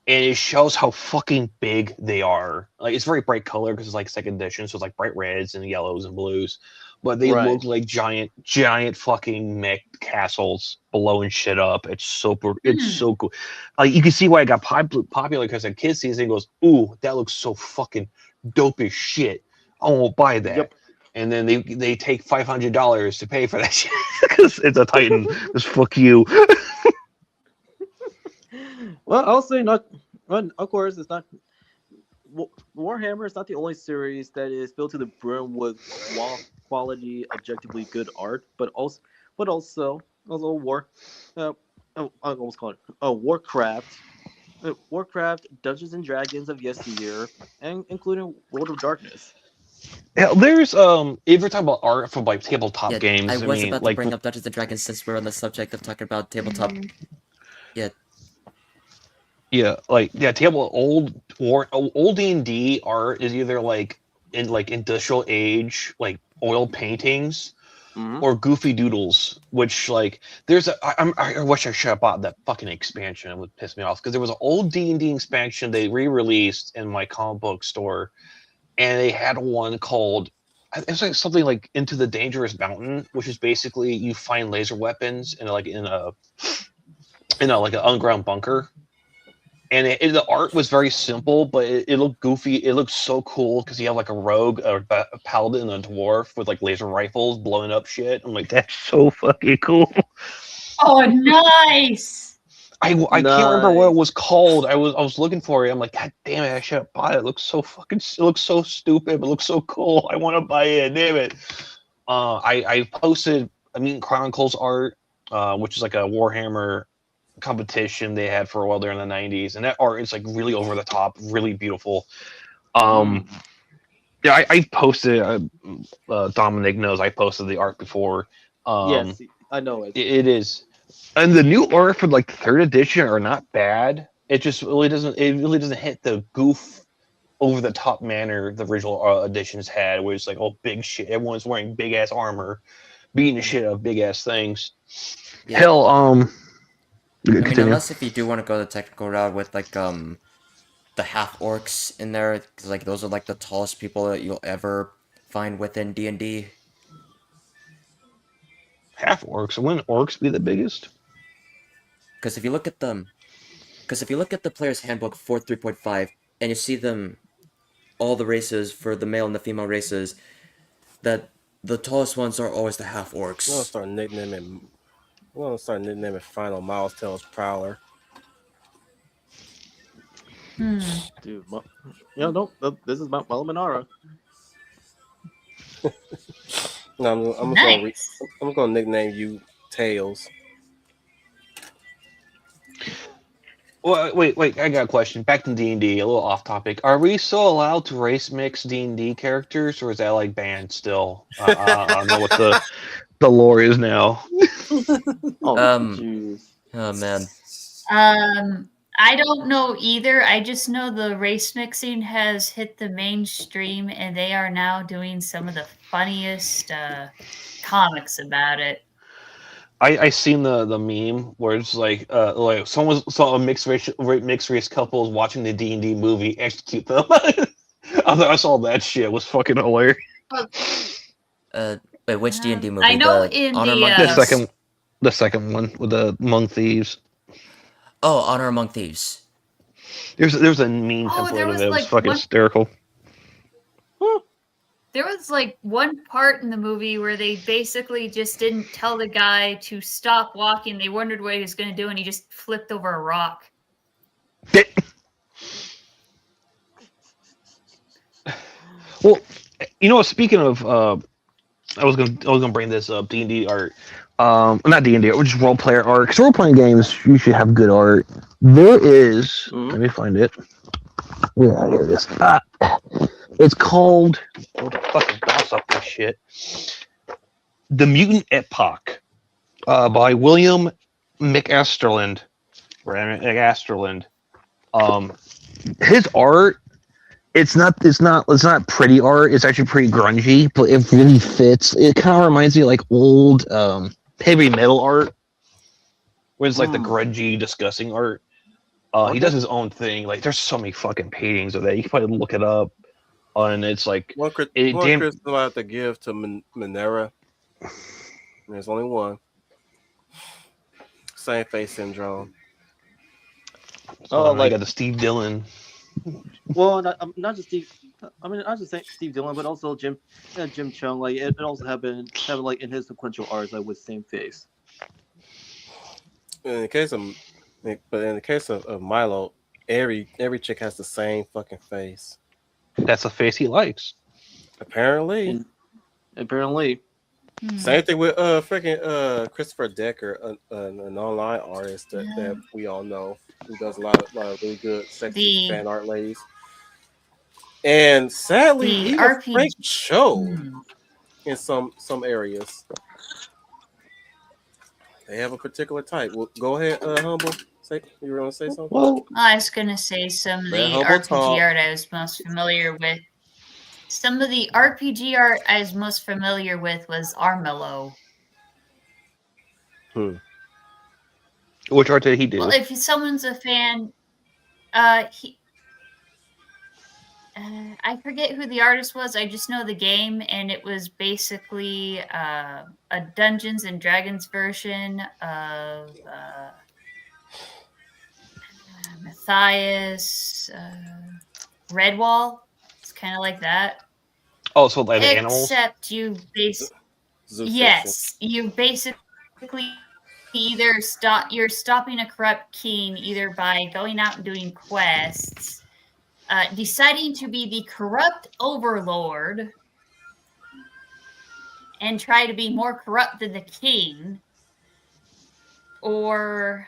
and it shows how fucking big they are. Like it's very bright color because it's like second edition, so it's like bright reds and yellows and blues. But they
Right.
look like giant fucking mech castles blowing shit up. It's
Hmm.
so cool. Like you can see why it got popular because a kid sees it and goes, "Ooh, that looks so fucking dope as shit. I won't buy that."
Yep.
And then they take $500 to pay for that shit because it's a Titan. Just fuck you.
Well, I'll say not. Well, of course, it's not. Warhammer is not the only series that is filled to the brim with quality, objectively good art, but also uh, I almost call it Warcraft, Dungeons and Dragons of yesteryear, and including World of Darkness.
Yeah, there's if you're talking about art from like tabletop
Yeah, I
games, I
was
mean
about to
like
bring up Dungeons and Dragons since we're on the subject of talking about tabletop. Yeah,
yeah, like yeah, table old D&D art is either like in like industrial age like oil paintings
Mm-hmm.
or goofy doodles, which like there's I wish I should have bought that fucking expansion. It would piss me off because there was an old D&D expansion they re-released in my comic book store, and they had one called it was like something like Into the Dangerous Mountain, which is basically you find laser weapons in a like an underground bunker. And the art was very simple, but it looked goofy. It looked so cool because you have like a rogue, a paladin, and a dwarf with like laser rifles blowing up shit. I'm like, that's so fucking cool.
Oh, nice.
I can't remember what it
Nice.
was called. I was looking for it. I'm like, God damn it, I should have bought it. It looks so fucking. It looks so stupid, but it looks so cool. I want to buy it. Damn it. I posted Chronicles art, which is like a Warhammer competition they had for a while there in the 90s, and that art is like really over the top, really beautiful. Um,
Mm.
yeah, I posted. Dominic knows I posted the art before. Um,
Yes, I know it.
it is, and the new art for like third edition are not bad. It just really doesn't. It really doesn't hit the goof over the top manner the original editions had, where it's like oh big shit. Everyone's wearing big ass armor, beating the shit out of big ass things.
yeah.
Hell,
I mean,
continue.
unless if you do want to go the technical route with like the half orcs in there, 'cause, like those are like the tallest people that you'll ever find within D&D.
Half orcs. Wouldn't orcs be the biggest?
Because if you look at them, because if you look at the player's handbook for 3.5 and you see them, all the races for the male and the female races, that the tallest ones are always the half
I'm gonna
orcs.
start nicknaming. I'm gonna start nicknaming Final Miles Tails Prowler.
Hmm.
Dude, no, this is Mount Malamanara.
No, I'm just gonna
Nice.
I'm gonna nickname you Tails.
Well, wait. I got a question. Back to D&D, a little off topic. Are we still allowed to race mix D&D characters, or is that like banned still? I don't know what the lore is now.
Oh,
Um,
jeez.
oh man.
Um, I don't know either. I just know the race mixing has hit the mainstream, and they are now doing some of the funniest comics about it.
I seen the meme where it's like someone saw a mixed race couples watching the D&D movie execute them. I saw that shit. It was fucking hilarious.
Uh, wait, which D&D
I
movie?
know
The
in
Honor
the
Among
The
Thieves?
second one with the Among Thieves.
Oh, Honor Among Thieves.
There's a meme
oh,
template of it. It was fucking hysterical.
there was like one part in the movie where they basically just didn't tell the guy to stop walking. They wondered what he was going to do, and he just flipped over a rock.
Well, you know, speaking of, I was gonna bring this up. D&D art, not D&D, just role player art. Because role playing games usually have good art. There is. Let me find it. Yeah, here it is. It's called. What the fucking boss up this shit? The Mutant Epoch, by William McAsterland. McAsterland. Um, his art, it's not pretty art. It's actually pretty grungy, but it really fits. It kind of reminds me of like old heavy metal art, where it's like the grungy, disgusting art. He does his own thing. Like there's so many fucking paintings of that. You can probably look it up, and it's like
One
damn.
criticism I have to give to Minera. There's only one. Same face syndrome.
Oh,
You
like
got the Steve Dillon.
well, not just Steve. I mean, not just Steve Dillon, but also Jim Chung. Like it also happened like in his sequential arts, like with same face.
In the case of, but in the case of Milo, every chick has the same fucking face.
That's a face he likes.
Apparently.
And apparently,
Same thing with freaking Christopher Decker, an online artist that we all know who does a lot of really good sexy
The
fan art ladies. And sadly,
the
even
RPG.
Frank Cho in some areas they have a particular type. Well, go ahead, humble. Say you were gonna say something.
well,
I was gonna say some of
Let
the
humble
RPG
talk.
art I was most familiar with. Some of the RPG art I was most familiar with was Armelo.
Hmm.
Which art did he
Well,
do?
if someone's a fan, he I forget who the artist was. I just know the game, and it was basically a Dungeons and Dragons version of Matthias Redwall. It's kind of like that,
Oh, so like the animals.
except you
Zoo section.
yes, you basically you're stopping a corrupt king either by going out and doing quests, deciding to be the corrupt overlord and try to be more corrupt than the king, or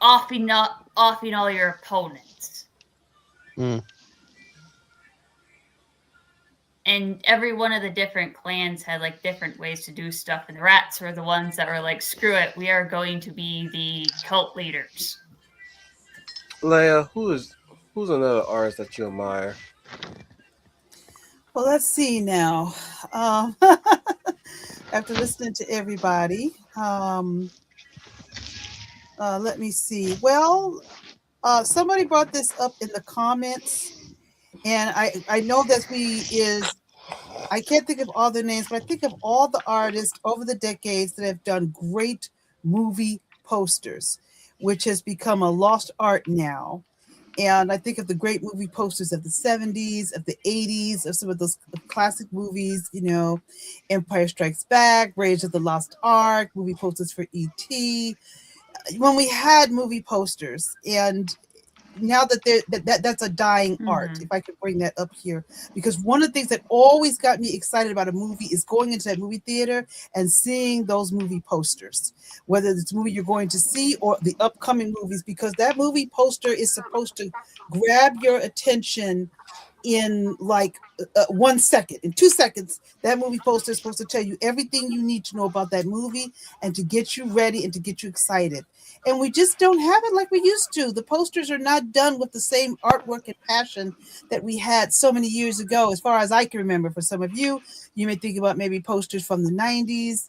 offing all your opponents.
Mm.
And every one of the different clans had like different ways to do stuff, and the rats were the ones that were like, screw it, we are going to be the cult leaders.
Leia, who's another artist that you admire?
Well, let's see now. After listening to everybody, let me see. Well, somebody brought this up in the comments, and I know that I can't think of all their names, but I think of all the artists over the decades that have done great movie posters, which has become a lost art now. And I think of the great movie posters of the 70s, of the 80s, of some of those classic movies, Empire Strikes Back, Raiders of the Lost Ark, movie posters for E.T. When we had movie posters, and now that's a dying art, if I could bring that up here, because one of the things that always got me excited about a movie is going into that movie theater and seeing those movie posters, whether it's a movie you're going to see or the upcoming movies, because that movie poster is supposed to grab your attention in like 1 second, in 2 seconds. That movie poster is supposed to tell you everything you need to know about that movie and to get you ready and to get you excited. And we just don't have it like we used to. The posters are not done with the same artwork and passion that we had so many years ago, as far as I can remember. For some of you, you may think about maybe posters from the 90s,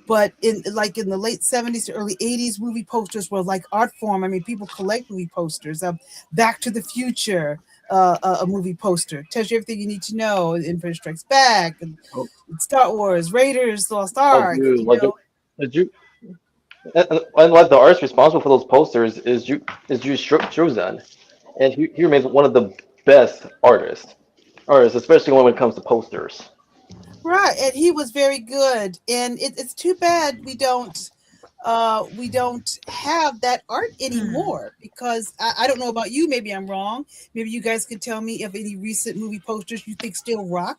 but in the late 70s to early 80s, movie posters were like art form. I mean, people collect movie posters. Back to the Future, a movie poster tells you everything you need to know. Empire Strikes Back, and
Oh,
Star Wars, Raiders, Lost
oh,
Ark.
dude, like the and like the artist responsible for those posters is Drew Struzan, and he remains one of the best artists, especially when it comes to posters.
Right, and he was very good. And it's too bad we don't have that art anymore, because I don't know about you, maybe I'm wrong. Maybe you guys could tell me if any recent movie posters you think still rock.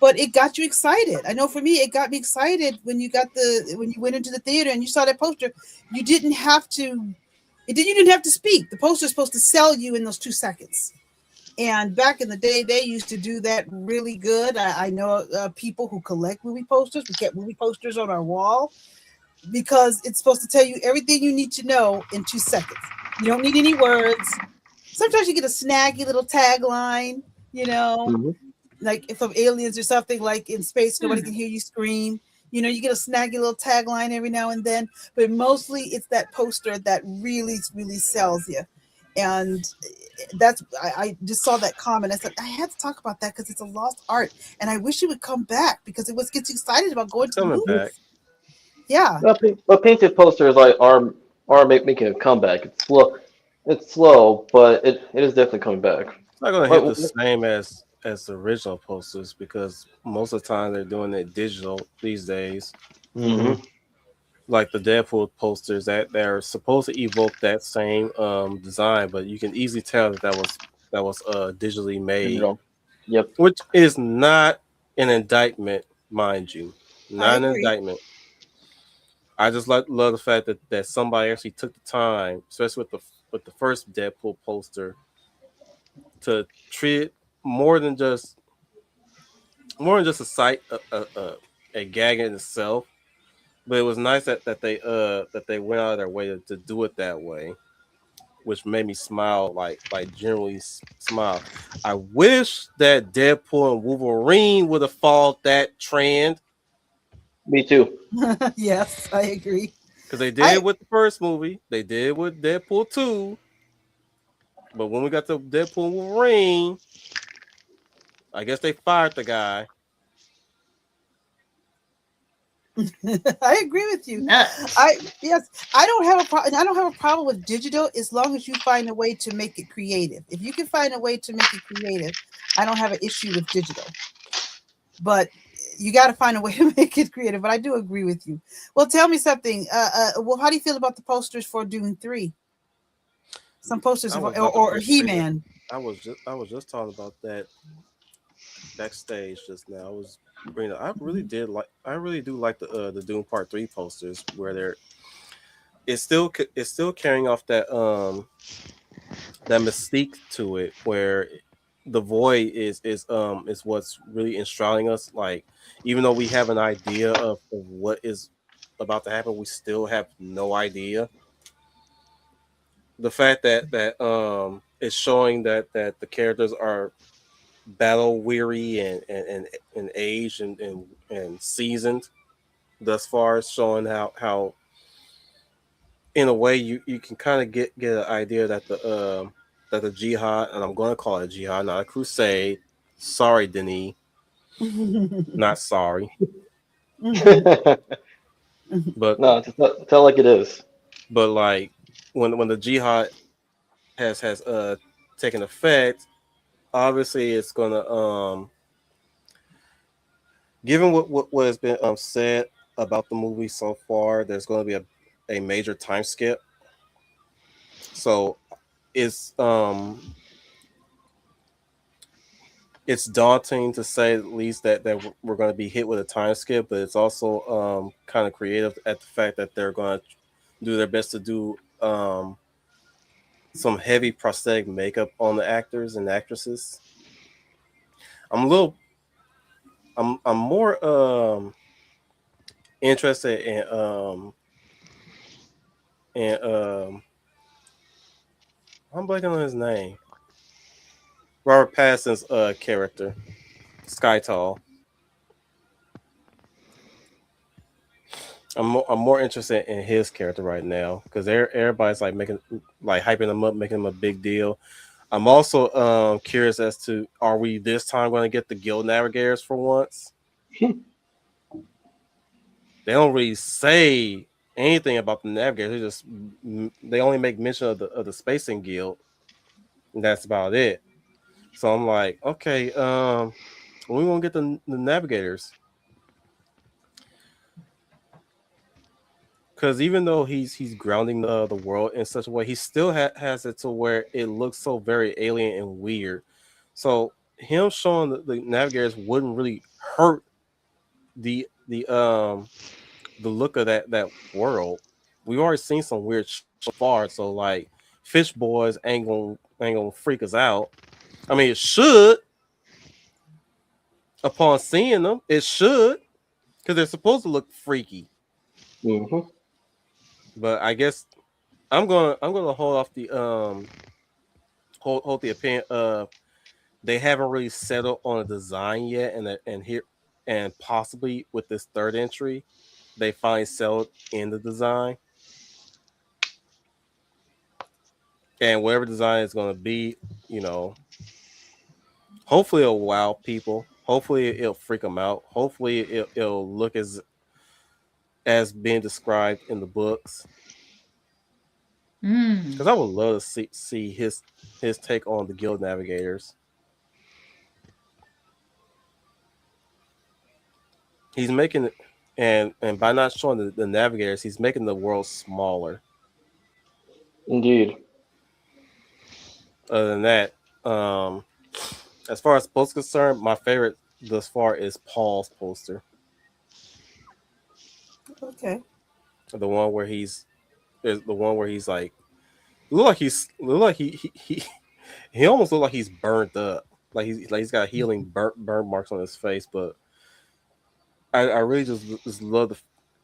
But it got you excited. I know for me, it got me excited when when you went into the theater and you saw that poster. You didn't have to you didn't have to speak. The poster's supposed to sell you in those 2 seconds. And back in the day, they used to do that really good. I know people who collect movie posters. We kept movie posters on our wall because it's supposed to tell you everything you need to know in 2 seconds. You don't need any words. Sometimes you get a snaggy little tagline, you know,
Hmm.
like from Aliens or something, like in space, nobody can hear you scream. You know, you get a snaggy little tagline every now and then, but mostly it's that poster that really, really sells you. And I just saw that comment. I said I had to talk about that because it's a lost art, and I wish it would come back because it was gets you excited about going
It's
to the
coming back.
movies. Yeah.
But painted posters are making a comeback. It's slow, but it is definitely coming back.
It's not gonna hit
But
the same as the original posters because most of the time they're doing it digital these days.
hmm
Hmm.
Like the Deadpool posters that they're supposed to evoke that same design, but you can easily tell that was digitally made,
digital. Yep.
which is not an indictment, mind you,
I
not an
agree.
indictment. I just love the fact that somebody actually took the time, especially with the first Deadpool poster, to treat it more than just more than just a sight a gag in itself. But it was nice that they went out of their way to do it that way, which made me smile, like generally smile. I wish that Deadpool and Wolverine would have followed that trend
Me too.
Yes, I agree.
because they did
I
with the first movie, they did with Deadpool 2, but when we got to Deadpool and Wolverine, I guess they fired the guy.
I agree with you.
Nuts.
I Yes, I don't have a problem. I don't have a problem with digital as long as you find a way to make it creative. If you can find a way to make it creative, I don't have an issue with digital. But you got to find a way to make it creative. But I do agree with you. Well, tell me something. Well, how do you feel about the posters for Dune 3? Some posters
I
of,
was about to
or
say that.
He-Man.
I was just talking about that backstage just now. I was bringing. I really do like the Doom Part 3 posters where it's still carrying off that mystique to it where the void is what's really enshrouding us. Like even though we have an idea of what is about to happen, we still have no idea. The fact that it's showing that the characters are battle weary and aged and seasoned thus far, showing how in a way you can kind of get an idea that the jihad, and I'm going to call it a jihad, not a crusade. Sorry, Denis, not sorry,
No,
but
just tell like it is.
like when the jihad has taken effect, obviously it's gonna given what has been said about the movie so far, there's going to be a major time skip. So it's um it's daunting to say at least that we're going to be hit with a time skip, but it's also kind of creative at the fact that they're going to do their best to do some heavy prosthetic makeup on the actors and actresses. I'm a little. I'm more interested in I'm blanking on his name. Robert Pattinson's character, Skytall. I'm more interested in his character right now because everybody's like making like hyping him up, making him a big deal. I'm also curious as to are we this time going to get the Guild Navigators for once? They don't really say anything about the Navigators. They only make mention of the Spacing Guild, and that's about it. So I'm like, okay, we won't get the Navigators because even though he's grounding the world in such a way, he still has it to where it looks so very alien and weird. So him showing the Navigators wouldn't really hurt the the look of that world. We've already seen some weird so far, so like Fish Boys ain't gonna freak us out. I mean, it should upon seeing them, it should because they're supposed to look freaky.
Hmm.
But I guess I'm gonna hold off the hold the opinion of they haven't really settled on a design yet, and here and possibly with this third entry, they finally settled in the design. And whatever design is going to be, you know, hopefully it'll wow people. Hopefully it'll freak them out. Hopefully it'll look as being described in the books.
Mm.
Because I would love to see his take on the Guild Navigators. He's making and by not showing the Navigators, he's making the world smaller.
Indeed.
Other than that, um, as far as posts concerned, my favorite thus far is Paul's poster,
Okay.
the one where he's there's the one where he's like look like he almost look like he's burnt up, like he's got healing burn marks on his face. But I really just love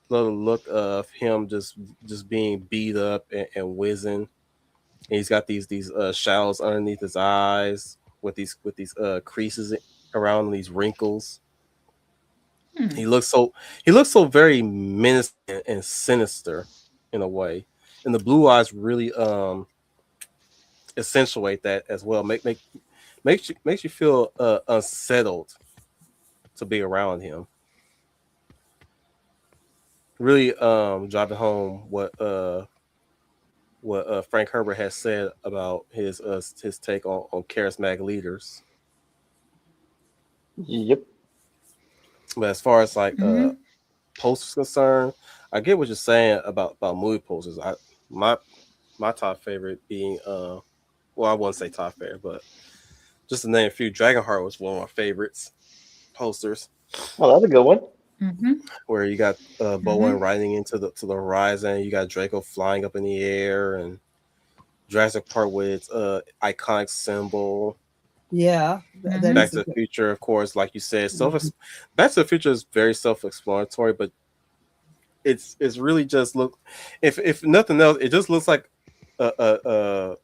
the look of him just being beat up and whizzing. And he's got these shadows underneath his eyes with these creases around these wrinkles.
Hmm.
He looks so he looks so very menacing and sinister in a way, and the blue eyes really accentuate that as well. Makes you feel unsettled to be around him. Really driving home what Frank Herbert has said about his take on charismatic leaders.
Yep.
But as far as like
Mm-hmm.
posters concerned, I get what you're saying about movie posters. My my top favorite being well, I wouldn't say top favorite, but just to name a few, Dragonheart was one of my favorites posters,
Oh, that's a good one.
Mm-hmm.
where you got Bowen
Mm-hmm.
riding into the horizon, you got Draco flying up in the air, and Jurassic Park with its iconic symbol.
Yeah, that
Mm-hmm.
Back
is a
to the
good.
Future, of course, like you said,
Mhm.
Back to the Future is very self-explanatory, but it's really just look if nothing else, it just looks like a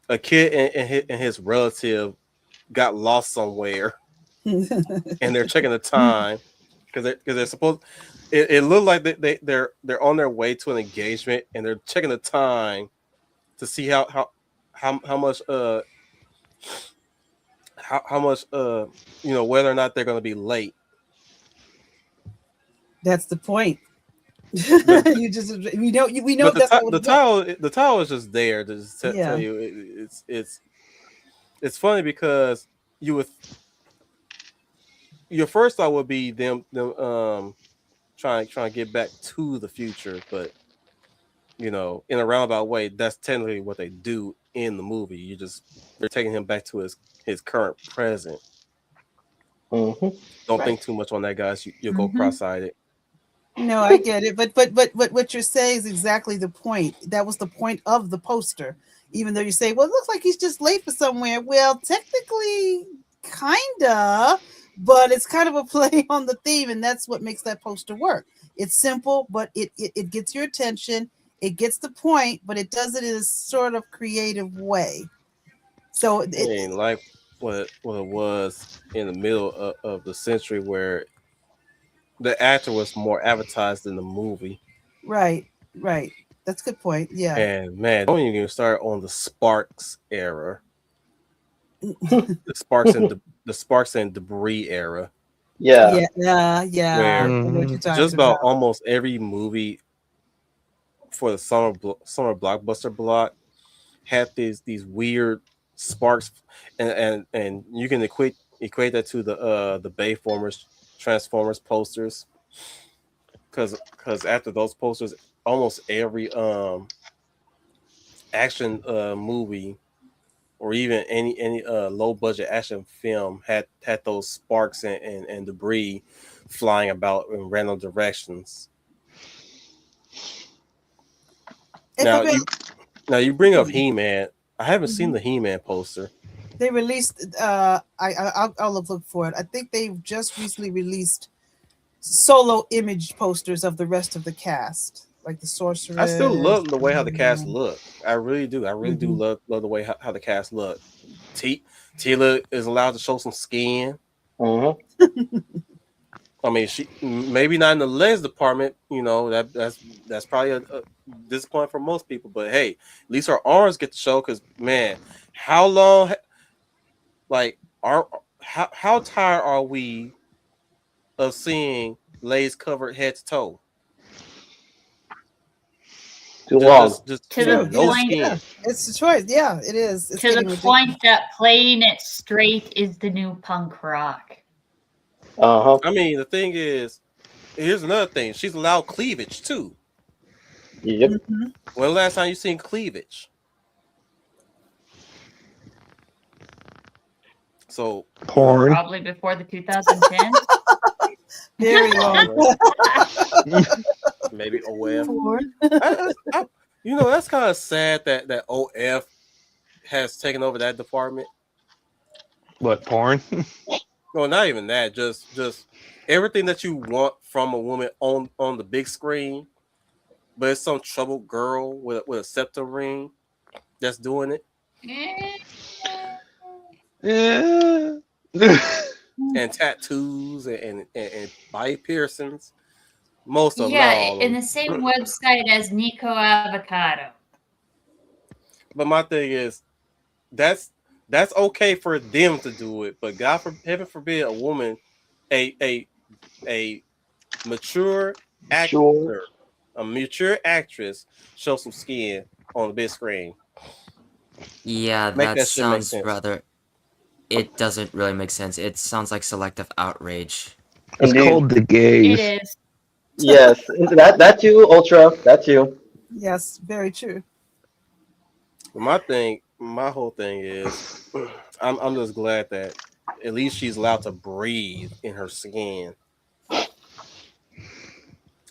a kid and his relative got lost somewhere and they're checking the time because they're supposed. It looked like they're on their way to an engagement and they're checking the time to see how much how much whether or not they're going to be late.
That's the point.
But
We know that's not what it was.
the tile is just there to just tell
Yeah.
you it's funny because you would your first thought would be them trying to get back to the future, but in a roundabout way, that's technically what they do in the movie. They're taking him back to his current present.
Hmm.
Don't
Right.
think too much on that, guys. You'll go
Mm-hmm.
cross-eyed.
No, I get it, but what you're saying is exactly the point. That was the point of the poster. Even though you say, well, it looks like he's just late for somewhere. Well, technically, kinda, but it's kind of a play on the theme, and that's what makes that poster work. It's simple, but it gets your attention. It gets the point, but it does it in a sort of creative way. So
I mean, like what it was in the middle of the century, where the actor was more advertised than the movie.
right, right. That's a good point. Yeah.
And man, don't even start on the Sparks era, the Sparks and the Sparks and Debris era,
Yeah.
Yeah, yeah.
where
I know what
Mhm.
you're talking
just about
about.
almost every movie for the summer blockbuster block had these weird sparks, and you can equate that to the Bayformers Transformers posters, because after those posters, almost every action movie, or even any low budget action film had those sparks and debris flying about in random directions.
If I
Now
may,
you bring up He-Man. I haven't seen
Mhm.
the He-Man poster.
They released. I'll look for it. I think they've just recently released solo image posters of the rest of the cast, like the
I still
sorceress.
love the way how the cast look. I really do. I really do
Mhm.
love the way how the cast look. T Tila is allowed to show some skin.
Hmm.
I mean, she maybe not in the legs department. You know that's probably a disappointment for most people. But hey, at least her arms get to show. Because man, how long? Like, are how tired are we of seeing legs covered head to toe?
Too
Just
long.
just just
To the
True.
seeing no
Yeah,
point
yeah.
skin.
It's a choice. Yeah, it is. It's
to the
getting ridiculous.
point that playing it straight is the new punk rock.
Uh-huh.
I mean, the thing is, here's another thing. She's allowed cleavage too.
Yep.
Mhm.
When the last time you seen cleavage? So
Porn.
Probably before the 2010s.
Very long.
probably maybe OF.
Four.
That's kind of sad that OF has taken over that department.
What porn?
No, not even that. Just everything that you want from a woman on the big screen, but it's some troubled girl with a scepter ring that's doing it,
Yeah.
and tattoos and body piercings. Most of them, not
Yeah,
all
in
of
the same
them.
website as Nico Avocado.
But my thing is, that's that's okay for them to do it, but God for heaven forbid a woman, a a mature
Sure.
actor, a mature actress show some skin on the big screen.
Yeah,
Make
that
that shit make
sounds
sense.
rather. It doesn't really make sense. It sounds like selective outrage.
It's
Indeed.
called the
It
gays.
is.
Yes. That too, Ultra. That too.
Yes, very true.
But my whole thing is, I'm just glad that at least she's allowed to breathe in her skin.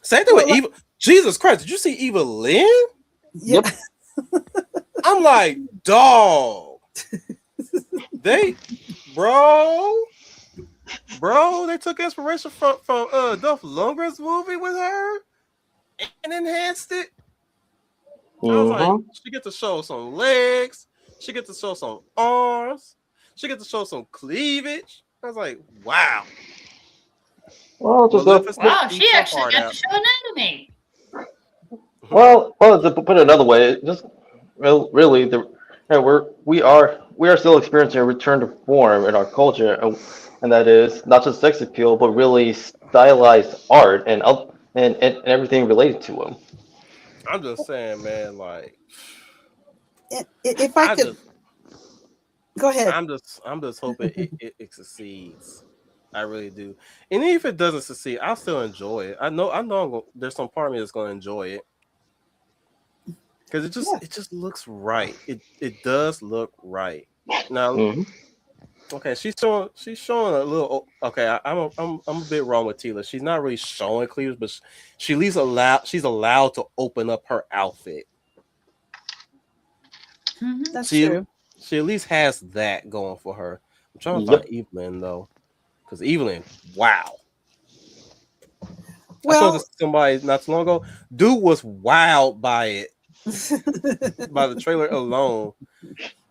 Same thing with
Well,
Eva. Jesus Christ, did you see Eva Lynn?
yeah.
Yep.
I'm like, dog. They, bro, they took inspiration from Dolph Lundgren's movie with her and enhanced it. I was like,
Hmm.
she get to show some legs, she get to show some arms, she get to show some cleavage. I was like, wow.
Well, just
Maleficent
Wow, she
eats her
actually
heart
got to
out.
show anatomy.
well, to put it another way, just really, we are still experiencing a return to form in our culture, and that is not just sex appeal, but really stylized art and everything related to them.
I'm just saying, man, like
If I
I
could
just
go ahead.
I'm just hoping it succeeds. I really do. And even if it doesn't succeed, I'll still enjoy it. I know there's some part of me that's gonna enjoy it. Because
Yeah.
it just looks right. It does look right. Now,
Hmm.
okay, she's showing a little. Okay, I'm a bit wrong with Tila. She's not really showing cleavage, but she at least she's allowed to open up her outfit.
Mhm.
That's
She
true.
she at least has that going for her. I'm trying to find
Yep.
Evelyn though, because Evelyn, wow. I showed
Well,
this to somebody not too long ago. Dude was wowed by it, by the trailer alone.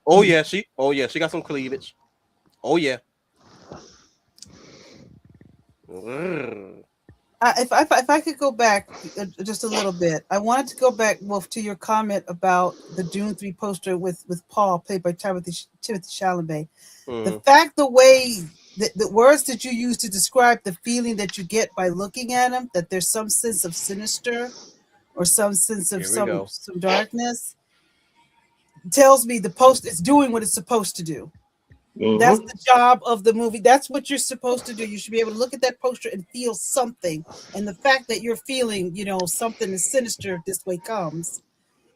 Oh yeah, she got some cleavage. Oh yeah. Urgh.
if I could go back just a little bit, I wanted to go back, Wolf, to your comment about the Dune 3 poster with Paul, played by Timothy Chalamet. The
Mhm.
fact, the way, the words that you use to describe the feeling that you get by looking at him, that there's some sense of sinister or some sense of
Here we go.
some darkness, tells me the post is doing what it's supposed to do. That's
Mm-hmm.
the job of the movie. That's what you're supposed to do. You should be able to look at that poster and feel something. And the fact that you're feeling, something is sinister this way comes,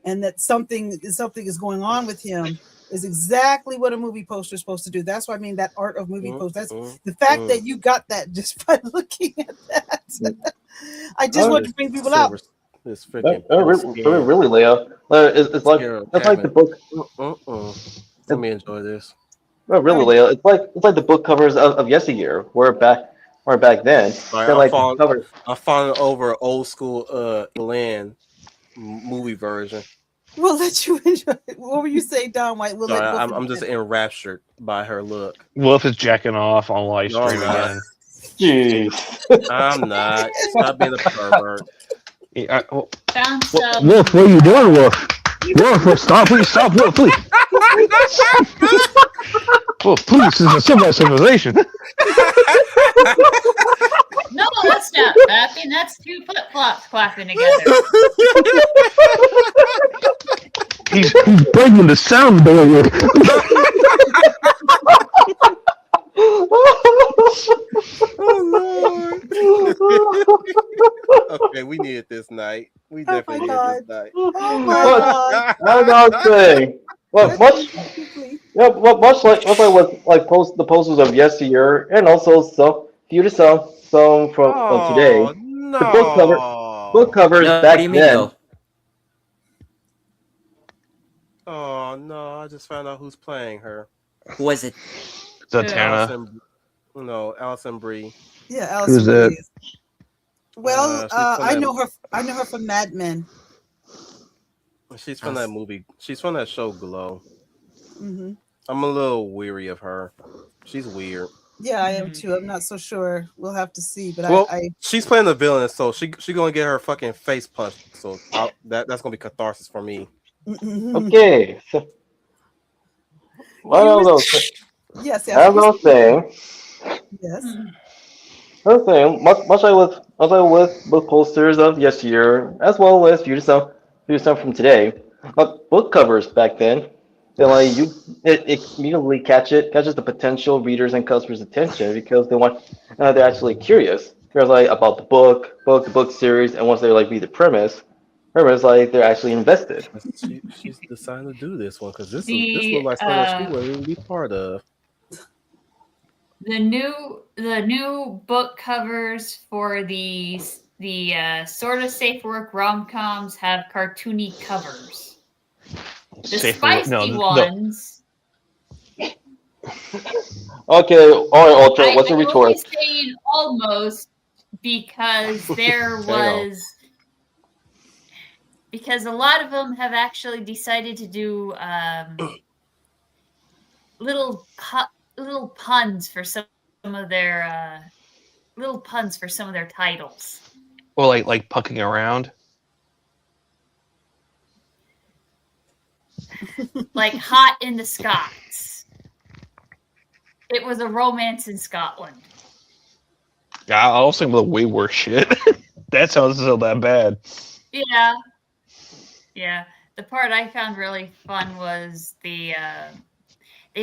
and that something is going on with him, is exactly what a movie poster is supposed to do. That's what I mean, that art of movie
Mm,
poster. That's
mm,
the fact
mm.
that you got that just by looking at that. I just want
Oh,
to
This
bring people
silver,
out.
this freaking pale
really,
skin
really, Leah.
scarab
It's like the
cabin.
book.
Let me enjoy this.
No, really,
I,
Leah. It's like the book covers of yesteryear. Where back then,
Sorry,
they're like the cover.
I'm falling over old school Land movie version.
we'll let you enjoy it. What were you saying, Don White? We'll
Sorry,
let Wolf
I'm just
enjoy
enraptured by her look.
Wolf is jacking off on live
No, I'm
stream
not.
again.
Jeez.
I'm not. Stop being a pervert.
Found
Wolf,
some.
what are you doing, Wolf? Wolf, stop, please, stop, Wolf, please. Wolf, please, this is a civilization.
No, that's not clapping. That's two flip flops clapping together.
He's breaking the sound barrier.
Oh Lord. Okay, we needed this night. We
Oh my
definitely needed this
God.
night.
Oh my God.
I was saying. Well, much,
Quickly.
yeah, much like with like the posters of yesteryear, and also some from today.
Oh
The book
no.
covers
No, what do you
back
mean
then.
though?
Oh no, I just found out who's playing her.
Who was it?
Zatanna.
Allison, no, Allison Brie.
Yeah, Alison
Who's that?
Brie. Well,
She's from
I
that.
know her. I know her from Mad Men.
She's from that movie. She's from that show Glow.
Hmm.
I'm a little weary of her. She's weird.
Yeah, I am too. I'm not so sure. We'll have to see. But
Well,
I
she's playing the villain, so she gonna get her fucking face punched. So that's gonna be catharsis for me.
Okay, so what
you
I
was,
was
yes, yes,
as I was saying,
yes.
much like with book posters of yesteryear, as well as view some from today. But book covers back then, they like it immediately catches the potential readers and customers' attention because they're actually curious. They're like about the book series, and once they like read the premise like they're actually invested.
She's deciding to do this one because this looks
The
like something that she wouldn't even be part of.
the new book covers for the sort of safe work rom-coms have cartoony covers. The spicy ones.
Okay, all right, Ultra. What's your
I'm
retort?
only saying almost because there
Hang on.
was because a lot of them have actually decided to do little puns for some of their titles.
Or like pucking around.
Like Hot in the Scots. It was a romance in Scotland.
Yeah, I was thinking about way worse shit. That sounds so that bad.
Yeah. Yeah. The part I found really fun was they've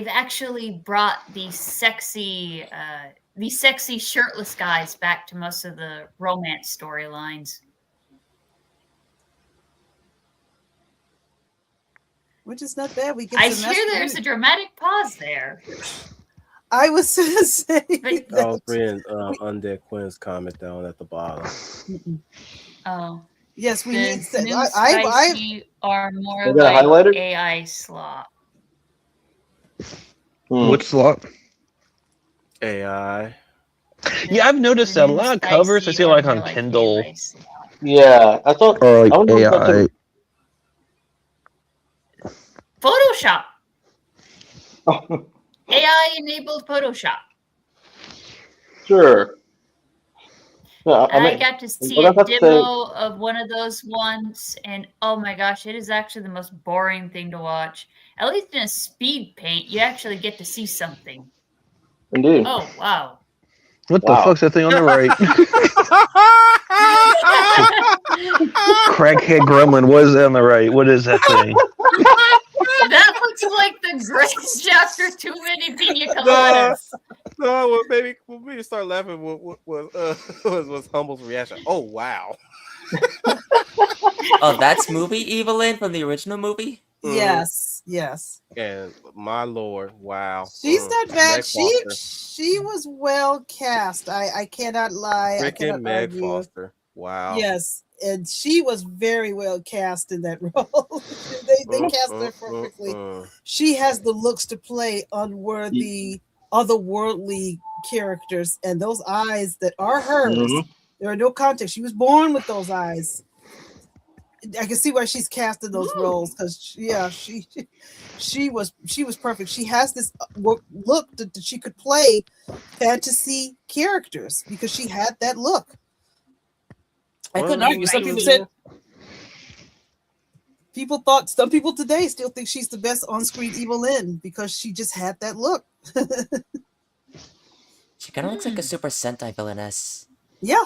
actually brought these sexy shirtless guys back to most of the romance storylines.
Which is not bad. We get.
I hear there's a dramatic pause there.
I was going to say.
I was reading Undead Quinn's comment down at the bottom.
Oh.
Yes, we need.
New spicy are more
Is that
like
highlighted?
AI slop.
What slot?
AI.
Yeah, I've
The
noticed that a
new
lot of covers I
spicy
see
or
like
more
on
like
Kindle
AI style?
Yeah, I thought
or like
I wonder if that
AI.
too.
Photoshop. AI enabled Photoshop.
Sure. Yeah, I
I
mean,
got to see
but I
a
have to say,
demo of one of those once, and oh my gosh, it is actually the most boring thing to watch. At least in a speed paint, you actually get to see something.
indeed,
Oh, wow.
What the
wow.
fuck's that thing on the right? Crackhead gremlin. What is that on the right? What is that thing?
That looks like the Grinch after too many pina
no,
coladas.
no, what made me start laughing was Humble's reaction. Oh wow.
Oh, that's movie Evelyn from the original movie?
Mm-hmm.
Yes.
And my lord, wow.
She's not bad.
Meg Foster,
She was well cast. I cannot lie. I cannot
freaking Meg
argue.
Foster. Wow.
Yes, and she was very well cast in that role. They cast her perfectly.
Mm.
She has the looks to play unworthy, otherworldly characters, and those eyes that are hers.
Mm-hmm.
There are no context. She was born with those eyes. I can see why she's cast in those roles because she was perfect. She has this look that she could play fantasy characters because she had that look. I
Well,
couldn't argue. Some people said some people today still think she's the best on-screen Evelyn because she just had that look.
She kind of looks like a Super Sentai villainess.
Yeah,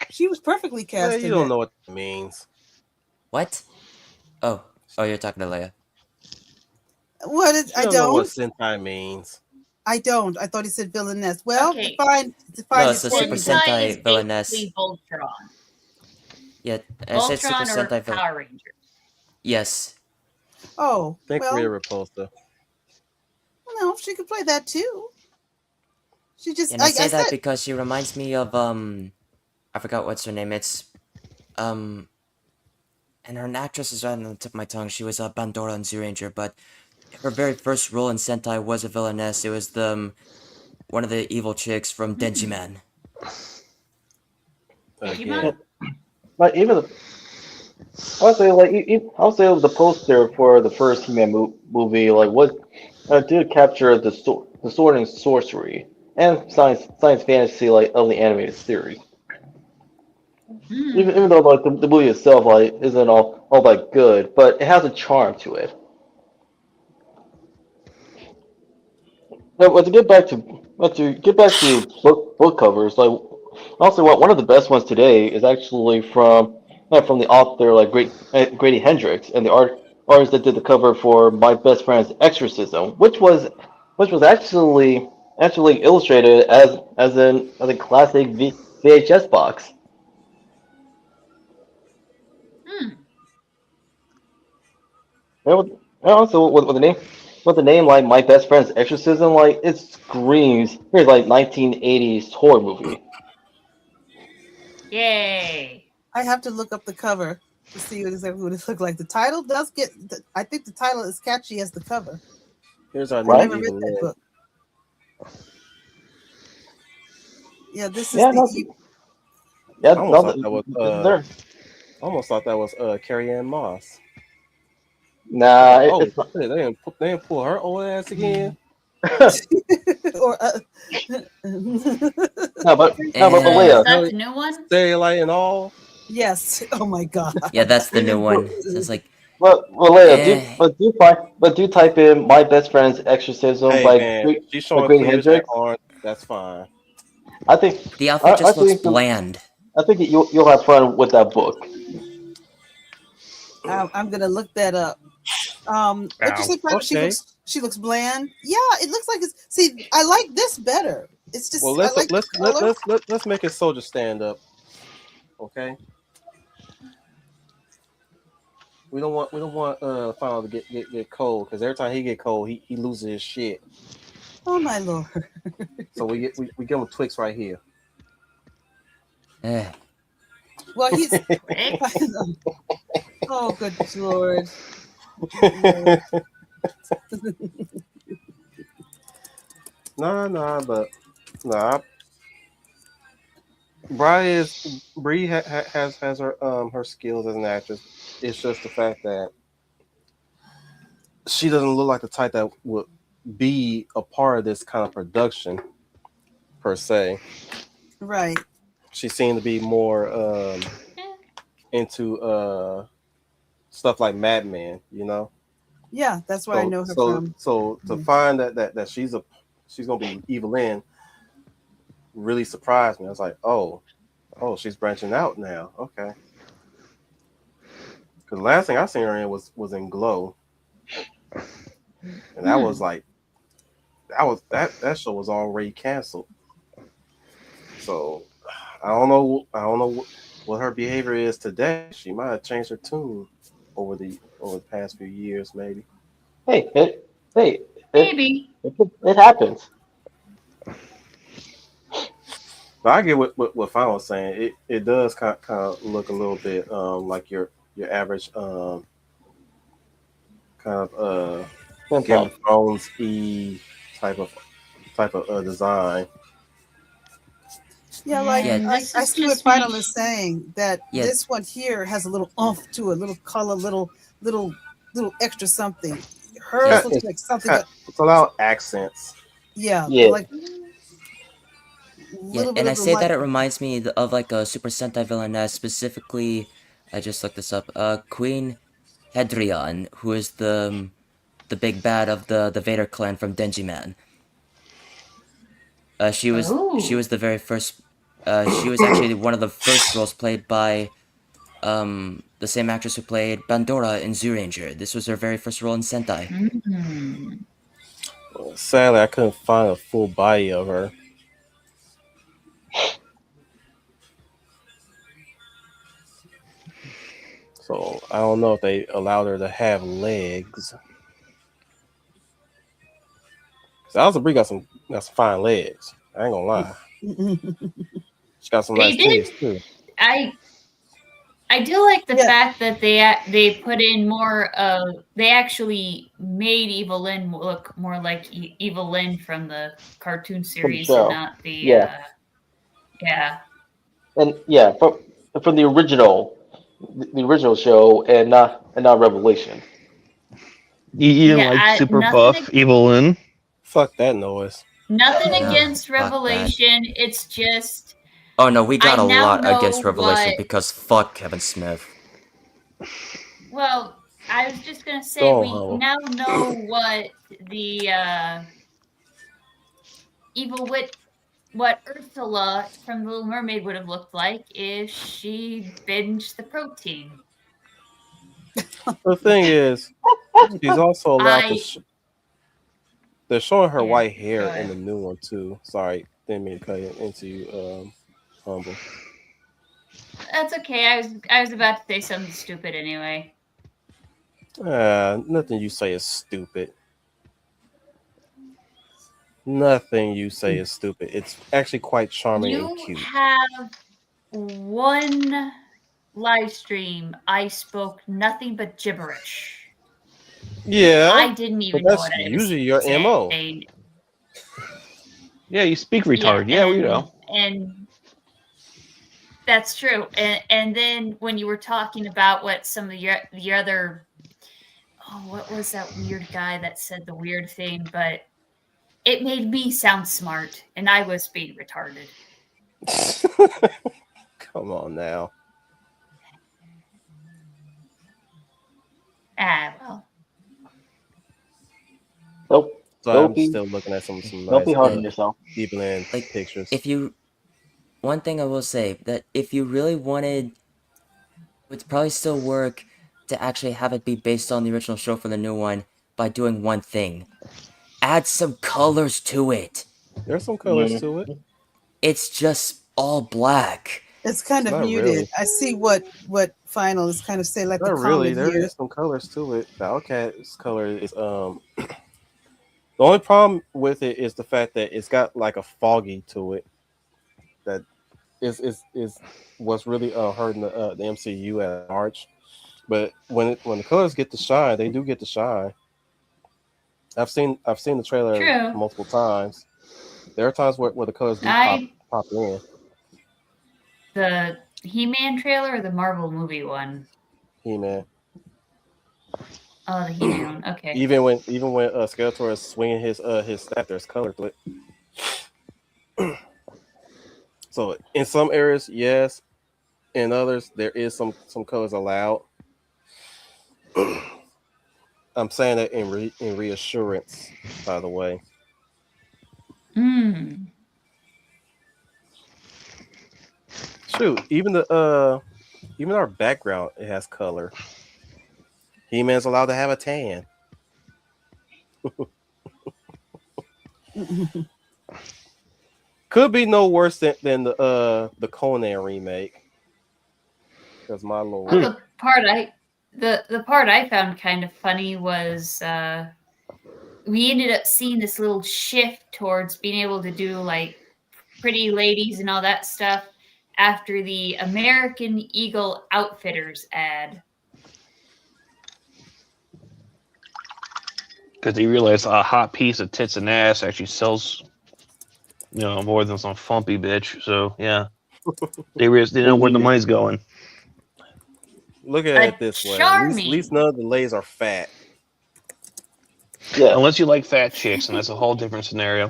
she was perfectly
well,
cast
you
in
don't
that.
know what that means.
What? Oh, you're talking to Leia.
What is,
You don't know what Sentai means.
I don't. I thought he said villainess. Well,
Okay,
No,
define
it's
it
a
for
Super
me. Then.
Sentai is
Sentai villainess.
basically Voltron.
Yeah, I said Super
Voltron or
Sentai villain.
Power Rangers.
Yes.
Oh,
Think
well,
Rhea Repulsa.
no, she could play that too. She just,
And I say
I
that
said,
because she reminds me of I forgot what's her name. It's um and her actress is right on the tip of my tongue. She was Bandora in Ranger, but her very first role in Sentai was a villainess. It was the one of the evil chicks from Denji Man.
Again.
Like even I'll say like I'll say the poster for the first He-Man movie like what did capture the sword and sorcery and science fantasy like of the animated series. Even though like the movie itself like isn't all that good, but it has a charm to it. But to get back to book covers, like also one of the best ones today is actually from the author like Grady Hendrix and the artist that did the cover for My Best Friend's Exorcism, which was actually illustrated as a classic VHS box. And also with the name like My Best Friend's Exorcism, like it screams here's like 1980s horror movie.
Yay!
I have to look up the cover to see exactly what it looked like. The title does get. I think the title is catchy as the cover.
Here's our
I
new
Right?
never read that
Evelyn.
book. Yeah, this is
Yeah,
the.
no, yeah,
I almost
no,
thought that was
this is there.
Carrie Ann Moss. I was
Nah,
like, oh
it's not.
shit, they didn't pull her old ass again.
or
But
Eh,
Is
Leia,
that the new one?
Daylight and all.
yes. Oh my god.
yeah, that's the new one. So it's like,
but Leia,
eh.
do type in My Best Friend's Exorcism
Hey man, she's
by
showing
Grady
cleavage at
Hendrix.
orange. That's fine.
I think
The outfit just looks
actually
bland.
I think you'll have fun with that book.
I'm gonna look that up. What you
Ow.
say, Private?
Okay.
She looks bland. Yeah, it looks like it's. See, I like this better. It's
Well,
just I like the color.
let's make a soldier stand up. Okay. We don't want Final to get cold because every time he get cold he loses his shit.
Oh my lord.
So we give him Twix right here.
Eh.
Well, he's.
Twix?
Oh, good lord.
but nah. Bree has her skills as an actress. It's just the fact that she doesn't look like the type that would be a part of this kind of production per se.
Right.
She seemed to be more
Eh,
into stuff like Mad Men, you know.
Yeah, that's where I
So
know her
so
from.
so to
Mhm.
find that she's gonna be Evelyn really surprised me. I was like, oh, she's branching out now. Okay, because the last thing I seen her in was in Glow, and that was
Hmm.
like that show was already canceled. So I don't know what her behavior is today. She might have changed her tune over the past few years, maybe.
Hey, hey, it,
Maybe.
it happens.
But I get what Fine was saying. It does kind of look a little bit like your average kind of Game
Hentai.
of Thrones type of type of design.
Yeah, like
Yeah,
And this
I
is
see what
just me.
Final is saying, that
yeah,
this one here has a little oomph to it, little color, little little extra something.
yeah,
Hers looks
It's,
like something that,
It's a lot of accents.
yeah,
yeah,
like a
yeah.
little bit
And I
of the
say
like.
that it reminds me of like a Super Sentai villainess, specifically. I just looked this up. Queen Hedrion, who is the big bad of the Vader clan from Denji Man. She
Oh.
was the very first. She was actually one of the first roles played by the same actress who played Bandora in Zoolanger. This was her very first role in Sentai.
Hmm.
Sadly, I couldn't find a full body of her, so I don't know if they allowed her to have legs. 'Cause Alza Brie got some fine legs. I ain't gonna lie. She got some
They
nice
did.
titties too.
I I do like the
Yeah,
fact that they put in more of, they actually made Evelyn look more like Evelyn from the cartoon
from the
series and
show.
not the
Yeah,
yeah.
and yeah, from the original show, and not Revelation.
You didn't
Yeah,
like super
nothing
buff Evelyn?
Fuck that noise.
nothing against
Fuck that.
Revelation. It's just
Oh no, we
I
got a
now
lot
know
against
what.
Revelation because fuck Kevin Smith.
Well, I was just gonna say
Go on,
we
Hubble.
now know what the evil wit, what Ursula from The Little Mermaid would have looked like if she binged the protein.
The thing is, she's also allowed to.
I
They're showing her
yeah.
white hair
Go
in
ahead.
the new one too. Sorry, didn't mean to cut it into you, humble.
That's okay. I was about to say something stupid anyway.
Nothing you say is stupid. Nothing you say is stupid. It's actually quite charming and
You
cute.
have one live stream. I spoke nothing but gibberish.
Yeah,
I didn't
but
even know what
that's
I was
usually your MO.
saying.
Yeah, you speak
Yeah,
retard. Yeah, we know.
and that's true. And then when you were talking about what some of the other, oh, what was that weird guy that said the weird thing? But it made me sound smart, and I was being retarded.
Come on now.
Ah, well,
Don't
So
don't
I'm
be
still looking at some
don't be
nice
hard
Yeah,
on yourself.
Evelyn
like
pictures.
if you one thing I will say that if you really wanted, it would probably still work to actually have it be based on the original show for the new one by doing one thing. Add some colors to it.
There's some colors
Mm.
to it.
It's just all black.
it's kind of
Not
muted.
really.
I see what Final is kind of saying, like the
Not really.
comment
There
here.
is some colors to it. The Outcast's color is the only problem with it is the fact that it's got like a foggy to it that is what's really hurting the MCU at large. But when the colors get to shine, they do get to shine. I've seen the trailer
true.
multiple times, There are times where the colors do
I
pop in.
the He-Man trailer or the Marvel movie one?
He Man.
Oh, the He-Man one. Okay.
Even when Skeletor is swinging his staff, there's color to it. So in some areas, yes. In others, there is some colors allowed. I'm saying that in reassurance, by the way.
Hmm.
Shoot, even our background it has color. He Man's allowed to have a tan. Could be no worse than the Conan remake. Because my
Well,
lord.
the part I found kind of funny was we ended up seeing this little shift towards being able to do like pretty ladies and all that stuff after the American Eagle Outfitters ad.
Because they realize a hot piece of tits and ass actually sells, more than some fumpy bitch. So yeah, they know where the
Indeed.
money's going.
Look at
A
it this way. At least
charming.
none of the ladies are fat.
Yes.
Unless you like fat chicks, and that's a whole different scenario.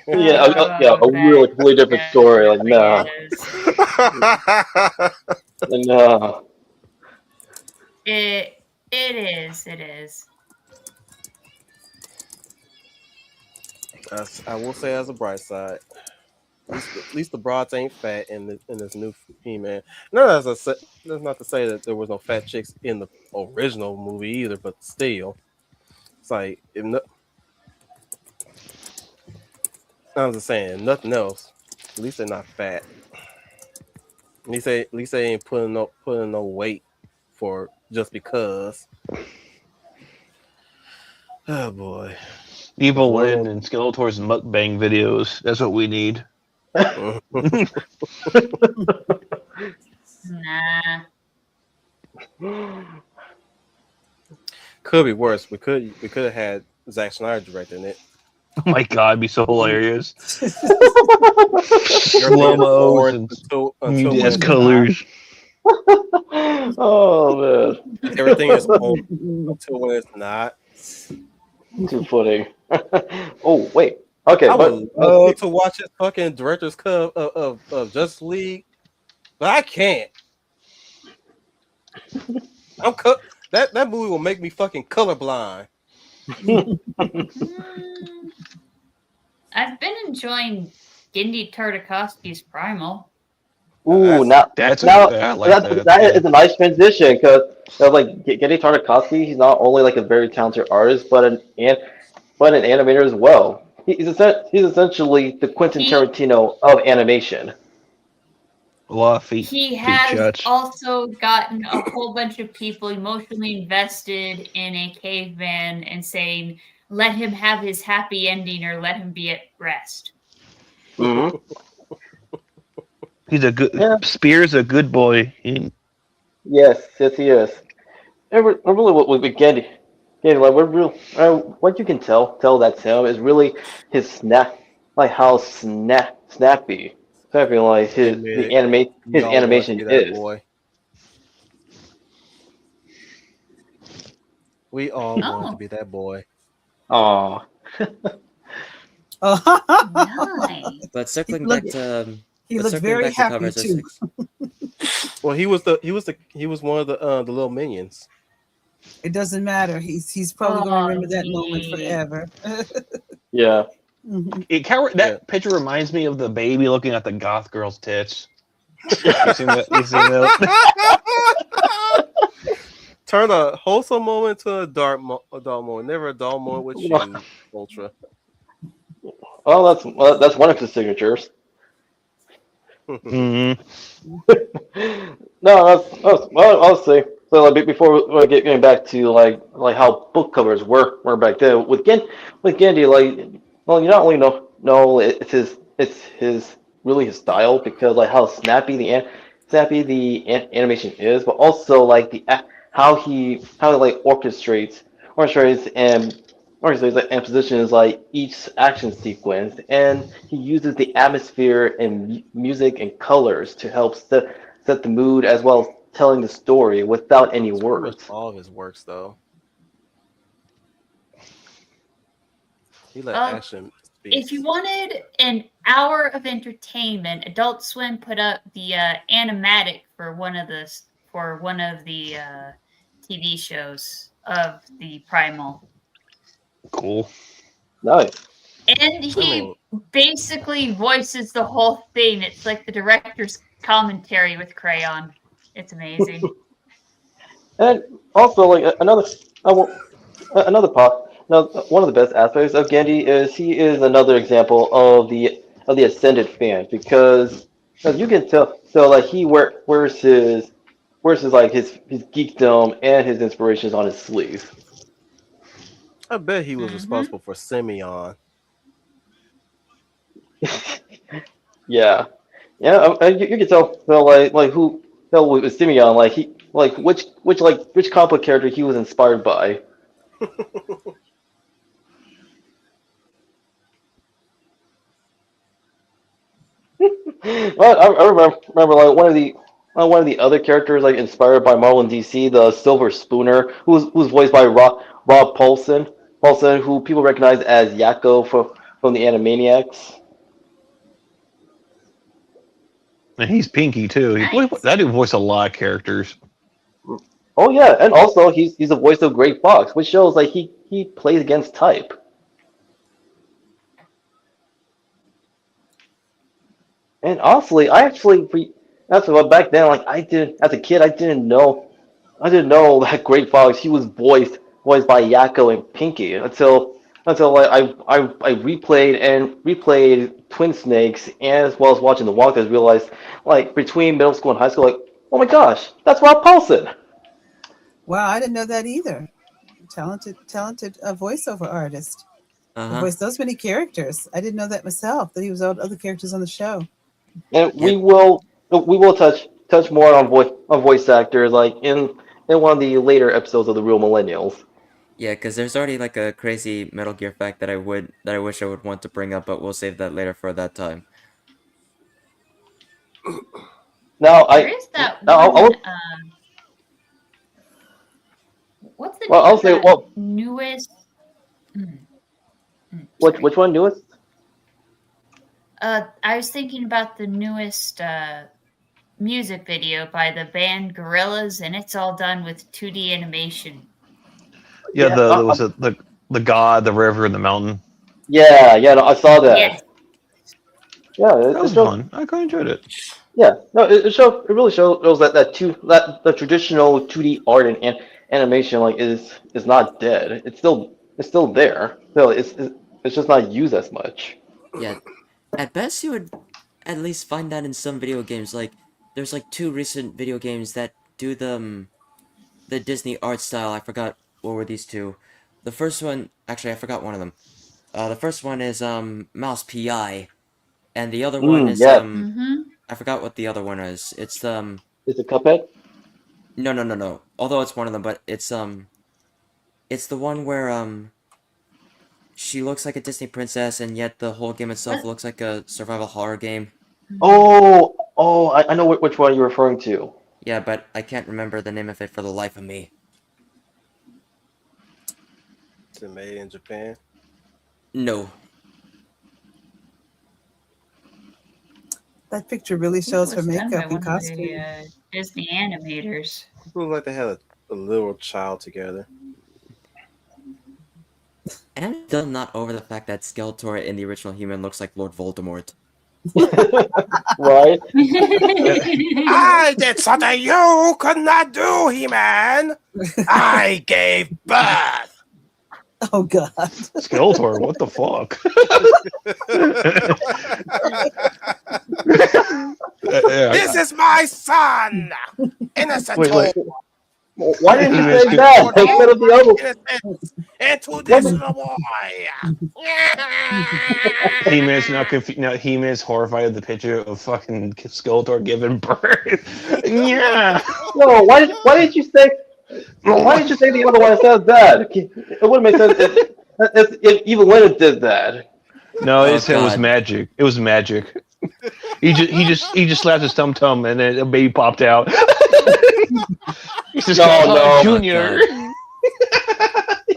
Yeah, yeah,
Oh,
a really
that
completely different story. Like,
definitely
nah,
is.
nah.
It is. It is.
I will say as a bright side. At least the broads ain't fat in this new He-Man. No, that's not to say that there was no fat chicks in the original movie either, but still, it's like I'm just saying, if nothing else. At least they're not fat. At least they ain't putting no weight for just because. Oh boy. Because
Evil
one
Lynn
of
and Skeletor's mukbang videos. That's what we need.
those
Nah.
could be worse. We could have had Zack Snyder directing it.
Oh my god, it'd be so hilarious.
Everything
Slow
is
mo's
orange
and
until
muted
when
as
it's not.
colors.
Oh
Everything is orange
man,
until when it's not.
too funny. Oh wait, okay,
I
but
would love to watch his fucking director's cut of Justice League, but I can't. I'm that movie will make me fucking colorblind.
Mm, I've been enjoying Gindi Tartakovsky's Primal.
Now
ooh,
that's
now
I like
that
that.
that
Yeah.
is a nice transition because like getting Tartakovsky, he's not only like a very talented artist, but an animator as well. He's essentially the Quentin
He
Tarantino of animation.
A lot of
he
feet
has
shots.
also gotten a whole bunch of people emotionally invested in a caveman and saying, let him have his happy ending or let him be at rest.
Hmm.
He's a good
Yeah.
Spears a good boy.
Yes, he is. And really, with Candy, like what you can tell that's him is really his like how snappy, like
admit it. We
his
all want to
animation
be that
is.
boy. We all want to
Oh,
be that boy.
Oh,
nice.
But
he
circling back
looked
to
he
but
looked
circling
very
back to
happy
covers,
too.
Well, he was one of the little minions.
It doesn't matter. He's probably going to
Oh,
remember that moment
he
forever.
yeah.
Mhm.
Yeah.
That picture reminds me of the baby looking at the goth girl's tits. You seen that? You seen that?
Turn a wholesome moment to a dull moment. Never a dull moment with you, Ultra.
That's one of his signatures.
Hmm.
No, well, I'll say. So like before we getting back to like how book covers were back then with Gandhi, like, well, you not only know it's his really his style because like how snappy the animation is, but also like how he like orchestrates and organizes and positions like each action sequence, and he uses the atmosphere and music and colors to help set the mood as well as telling the story without any
It's pretty much
words.
all of his works, though. He let
Uh,
action speak.
if you wanted an hour of entertainment, Adult Swim put up the animatic for one of the TV shows of the Primal,
Cool.
Nice.
and
I mean,
he basically voices the whole thing. It's like the director's commentary with crayon. It's amazing.
And also, like another part. Now, one of the best aspects of Genji is he is another example of the ascended fan because as you can tell like he wears his like his geekdom and his inspirations on his sleeve.
I bet he was
Hmm.
responsible for Simeon.
Yeah, yeah. You can tell like who tell with Simeon like he like which comic book character he was inspired by. Well, I remember like one of the other characters like inspired by Marvel and DC, the Silver Spooner, who's voiced by Rob Paulson, who people recognize as Yakko from the Animaniacs.
And he's Pinky too.
Nice.
That dude voiced a lot of characters.
Oh yeah, and also he's the voice of Great Fox, which shows like he plays against type. And honestly, that's what back then like I did as a kid I didn't know that Great Fox he was voiced by Yakko and Pinky until like I replayed Twin Snakes and as well as watching the walkthroughs realized like between middle school and high school like oh my gosh that's Rob Paulson.
Wow, I didn't know that either. Talented voiceover artist.
Uh
He
huh.
voiced those many characters. I didn't know that myself. That he was all other characters on the show.
And
Yep.
we will touch more on voice actors like in one of the later episodes of the Real Millennials.
Yeah, because there's already like a crazy Metal Gear fact that I wish I would want to bring up, but we'll save that later for that time.
Now
There
I
is that
now
one.
I'll,
What's the
well
name
I'll
of
say
that
well
newest? Sorry.
which one newest?
I was thinking about the newest music video by the band Gorillaz, and it's all done with 2D animation.
Yeah,
Yeah,
there was the god, the river, and the mountain.
yeah, no, I saw that.
Yes.
Yeah,
That was fun. I quite enjoyed it.
yeah, no, it really shows that the traditional 2D art and animation like is not dead. It's still there. So it's just not used as much.
Yeah, at best you would at least find that in some video games. Like there's like two recent video games that do the Disney art style. I forgot what were these two. The first one, actually, I forgot one of them. The first one is Mouse PI, and the other one is
Yeah,
Mm-hmm.
I forgot what the other one is. It's
it's a Cuphead.
no. Although it's one of them, but it's the one where she looks like a Disney princess, and yet the whole game itself
What?
looks like a survival horror game.
I know which one you're referring to.
Yeah, but I can't remember the name of it for the life of me.
Is it made in Japan?
No.
That picture really
It
shows her
was done by
makeup and
one of
costume.
the Disney animators.
It looked like they had a little child together.
And I'm still not over the fact that Skeletor in the original Human looks like Lord Voldemort.
Right?
I did something you could not do, He-Man. I gave birth.
Oh God.
Skeletor, what the fuck? Yeah,
This is my son, innocent
Wait, wait.
Why didn't you say
He-Man's
that instead of the other?
innocent into this boy.
He-Man's not confused. Now He-Man's horrified at the picture of fucking Skeletor giving birth. Yeah.
No, why did you say the other one instead of that? It wouldn't make sense. Even Leonard did that.
No,
Oh,
it was
God.
magic. It was magic. He just slapped his tum tum and then a baby popped out. He says,
No,
"Come on,
no.
Oh,
Junior."
God.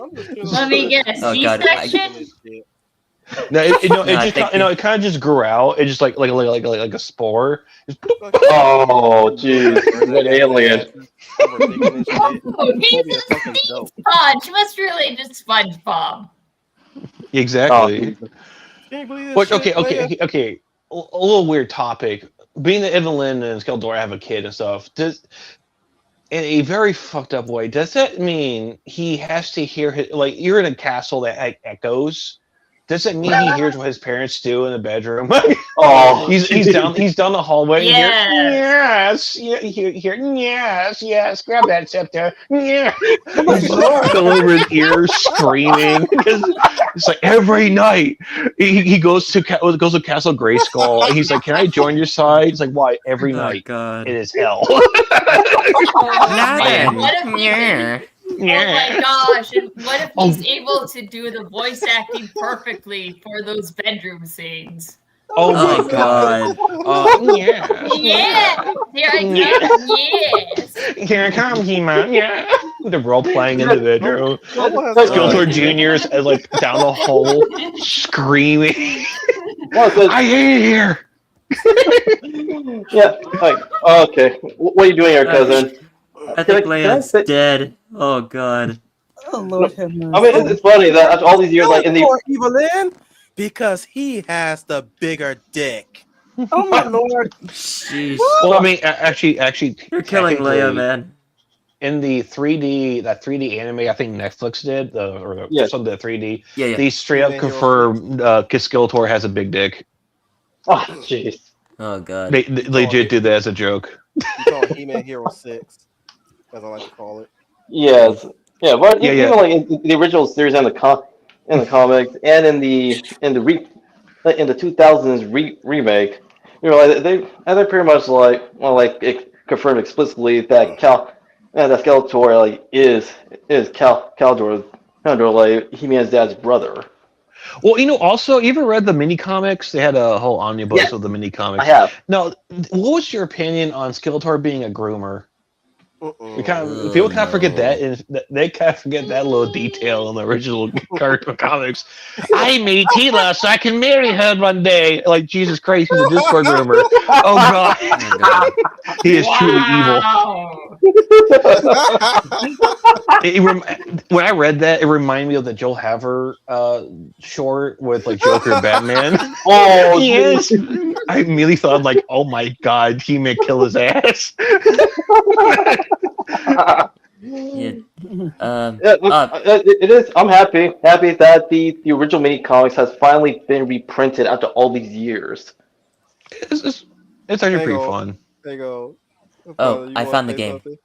I'm just trying
Let me guess.
Oh, God.
C-section?
No,
No, I think
it kind of just grew out. It just like a spore. Just
Oh, jeez. What alien?
Oh, he's a sea sponge. Must really just SpongeBob.
Oh,
exactly.
Jesus.
Can you believe this
Which
shit, Leia?
okay. A little weird topic. Being that Evelyn and Skeletor have a kid and stuff, does in a very fucked up way, does that mean he has to hear his, like you're in a castle that echoes? Does that mean he hears what his parents do in the bedroom?
Oh,
he's down the hallway and
Yes.
you hear yes, grab that scepter. Yeah.
Oh my lord.
All over his ears screaming because it's like every night he goes to Castle Grayskull and he's like, "Can I join your side?" It's like, "Why?" Every
Oh,
night
God.
it is hell.
Oh,
Now
man.
then.
What if he
Yeah.
Oh my gosh. And what if
Oh.
he's able to do the voice acting perfectly for those bedroom scenes?
Oh my
Oh, God.
yeah.
Yeah. Here I come. Yes.
Here I come, He-Man. Yeah. The role playing in the bedroom. Skeletor
Oh,
Junior's like down the hole screaming.
well, good.
I hate it here.
Yeah, like, okay. What are you doing here, cousin?
I think
Can I
Leon's
say-
dead. Oh, God.
Oh Lord have
I mean,
mercy.
it's funny that after all these years, like in the
Poor Evelyn, because he has the bigger dick.
Oh my lord.
Jeez.
Well, I mean, actually,
You're killing Leia,
technically,
man.
in the 3D anime, I think Netflix did,
Yes.
some of the 3D.
Yeah.
They straight up
Millennials.
confirm Skeletor has a big dick.
oh, jeez.
Oh, God.
They legit did that as a joke.
You call it He-Man Hero 6, as I like to call it.
Yes. Yeah, but
Yeah,
even
yeah.
like in the original series and in the comics and in the 2000s remake, you know, like they pretty much like it confirmed explicitly that that Skeletor like is Caldor like He-Man's dad's brother.
Well, also, you ever read the mini comics? They had a whole omnibus
Yes.
of the mini
I
comics.
have.
Now, what was your opinion on Skeletor being a groomer?
Mm-mm.
People kind of forget
no.
that, and they kind of forget that little detail in the original cartoon comics. I made Tila so I can marry her one day. Like, Jesus Christ, he's a Discord groomer. Oh God,
Oh, God.
he is truly evil.
Wow.
When I read that, it reminded me of the Joel Haver short with like Joker and Batman.
Oh,
Yes, I immediately thought like, oh my God, he may kill his ass.
Yeah.
It is. I'm happy that the original mini comics has finally been reprinted after all these years.
It's actually
Hang
pretty
on.
fun.
There you go.
Oh,
You
I
wanna
found the
say
game.
something?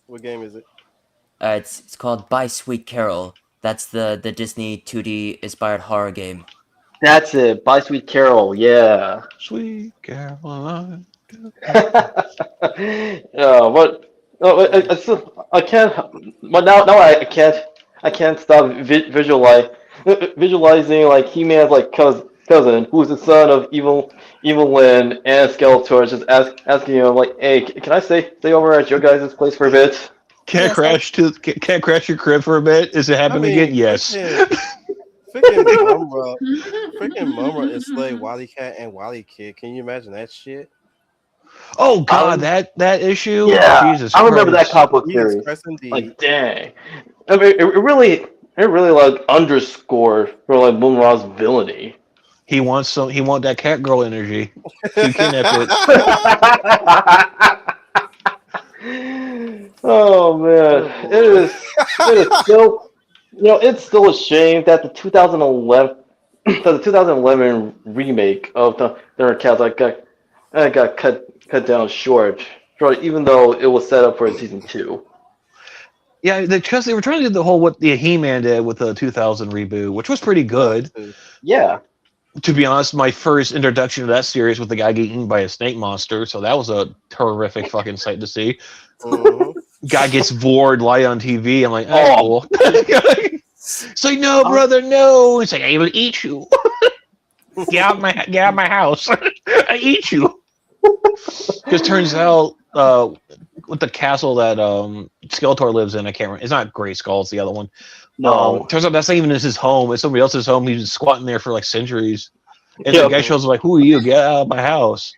What game is it?
It's called By Sweet Carol. That's the Disney 2D inspired horror game.
That's it. By Sweet Carol. Yeah.
Sweet Caroline.
But no, I can't. But now I can't stop visualizing like He-Man's like cousin, who's the son of Evil Lynn and Skeletor, just asking him like, "Hey, can I stay over at your guys' place for a bit?"
Can't crash your crib for a bit? Is it happening again? Yes.
Freaking Mumra is Slave Wily Cat and Wily Kid. Can you imagine that shit?
Oh God, that issue.
Yeah,
Jesus
I remember that
Christ.
comic book
He
series.
is Crest indeed.
Like, dang. I mean, it really like underscored for like Moonra's villainy.
He wants that cat girl energy. He kidnapped it.
Oh man, it is still, it's still a shame that the 2011 remake of the Thundercats got cut down short, even though it was set up for season 2.
Yeah, because they were trying to do the whole what the He-Man did with the 2000 reboot, which was pretty good.
Yeah.
To be honest, my first introduction to that series was the guy getting eaten by a snake monster, so that was a horrific fucking sight to see.
Mhm.
Guy gets bored, lie on TV. I'm like, oh, cool. It's like, no, brother, no. It's like, I will eat you. Get out my house. I eat you. Because turns out, with the castle that Skeletor lives in, I can't remember. It's not Great Skull. It's the other one.
No.
Turns out that's not even his home. It's somebody else's home. He's been squatting there for like centuries. And the
Yep.
guy shows up like, "Who are you? Get out of my house!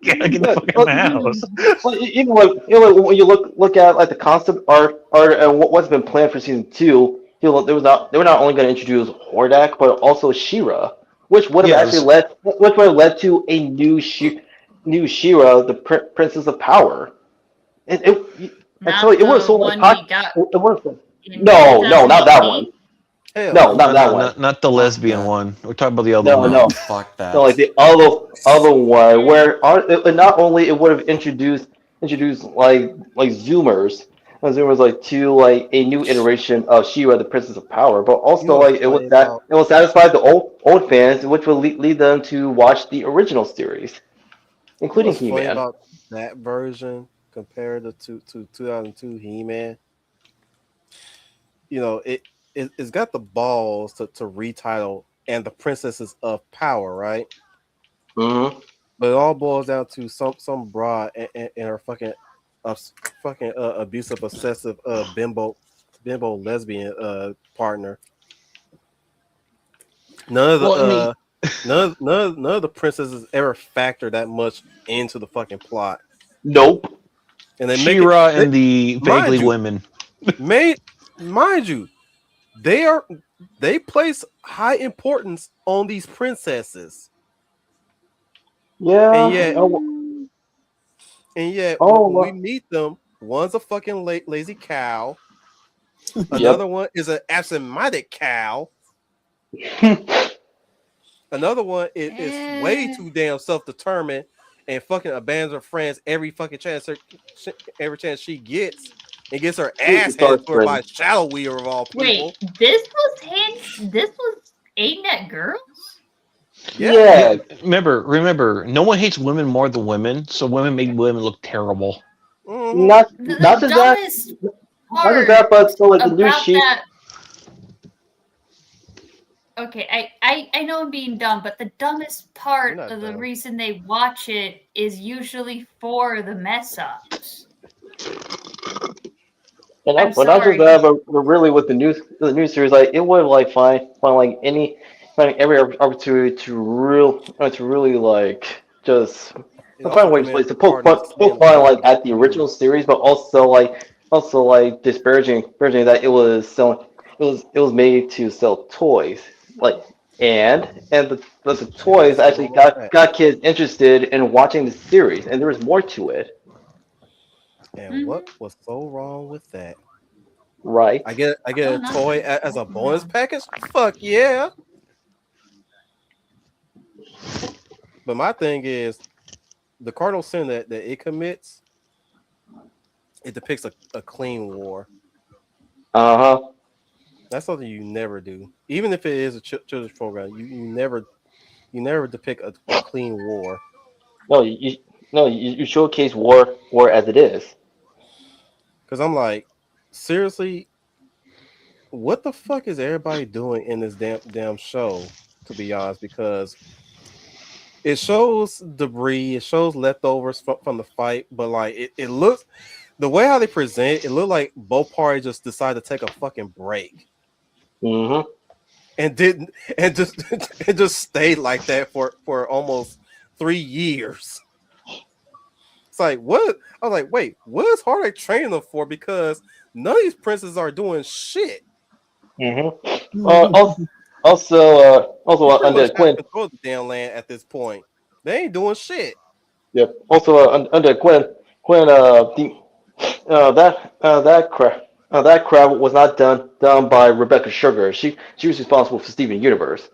Get the fuck out of my house!"
Well, even like when you look at like the concept art and what's been planned for season two, they were not only going to introduce Hordak but also Shira, which would have actually
Yes.
led to a new Shira, the Princess of Power. And so
Not
it would have
the
sold like
one we got
it would have.
in
No, not that one.
2018.
Hell
No,
no.
not that one.
Not the
Fuck
lesbian
that.
one. We're talking about the other
No,
one.
no.
Fuck
So like
that.
the other one where not only it would have introduced like Zoomers like to like a new iteration of She-Ra, the Princess of Power, but
You
also
know what's
like
funny about
it will satisfy the old fans, which will lead them to watch the original series,
you know
including
what's funny
He-Man.
about that version compared to 2002 He-Man? You know, it's got the balls to retitle and the Princesses of Power, right?
Hmm.
But it all boils down to some broad and her fucking fucking abusive, obsessive bimbo lesbian partner. None of the
Well, I mean,
none of the princesses ever factor that much into the fucking plot,
Nope.
and they make it.
She-Ra
They,
and the
mind
vaguely
you,
women.
may mind you, they are they place high importance on these princesses, and
Yeah.
yet
Oh.
when we
Oh.
meet them, one's a fucking lazy cow. Another
Yep.
one is an absent-minded cow. Another one is way
Eh,
too damn self-determined and fucking abandons her friends every chance she gets, and gets her ass handed
Stark
to her by
friend.
Shadow Weaver of all
wait,
people.
this was aimed at girls?
Yeah,
Yeah,
Yeah.
remember, no one hates women more than women, so women make women look terrible.
hmm
Not
The
just that.
dumbest
Not just
part
that, but so like the new
about
sheet.
that, okay, I know I'm being dumb, but the dumbest
you're
part
not
of the
dumb.
reason they watch it is usually for the mess ups. I'm
But not just
sorry.
that, but really with the new series, like it would like find like find every opportunity to really like just
It also
find ways
committed
like
to
to
tarnish
poke
Stan
fun like
Lee's
at the
image.
original series, but also like disparaging that it was made to sell toys like the
Got
toys
some
actually
on the rat.
got kids interested in watching the series, and there was more to it,
And what
Mhm.
was so wrong with that?
right?
I get
Oh,
a toy
nothing.
as a
Nothing
bonus
wrong.
package. Fuck yeah! But my thing is the cardinal sin that it commits. It depicts a clean war.
Uh huh.
That's something you never do, even if it is a children's program. You never depict a clean war.
No, you showcase war as it is.
Because I'm like, seriously, what the fuck is everybody doing in this damn show? To be honest, because it shows debris, it shows leftovers from the fight, but like it looks the way how they present it, it looked like both parties just decided to take a fucking break
Hmm.
and didn't and just and just stayed like that for almost 3 years. It's like what I was like, wait, what is Hardek training them for? Because none of these princes are doing shit.
Hmm. Also,
They pretty
under
much have
Quinn.
control of the damn land at this point. They ain't doing shit.
Yep. Also, under Quinn. That crap was not done by Rebecca Sugar. She was responsible for Steven Universe.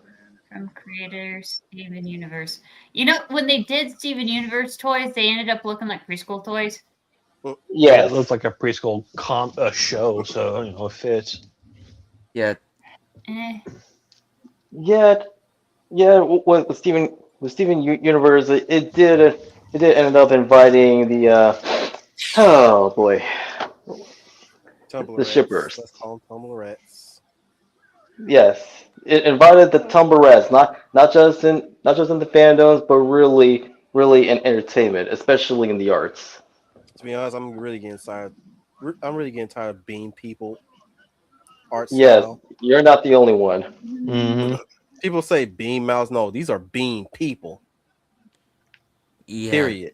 From creator Steven Universe. You know, when they did Steven Universe toys, they ended up looking like preschool toys.
Mm,
Yeah, it looks
Yes.
like a preschool show, so it fits.
Yeah,
Eh.
Yet, yeah. With Steven Universe, it did end up inviting the oh boy,
Tumblr
the
rats.
shippers.
Let's call them Tumblr rats.
Yes, it invited the Tumblers, not just in the fandoms, but really in entertainment, especially in the arts.
To be honest, I'm really getting tired. I'm really getting tired of being people art
Yes,
style.
you're not the only one.
Mm.
Hmm.
People say bean mouths. No, these are bean people.
Yeah,
Period.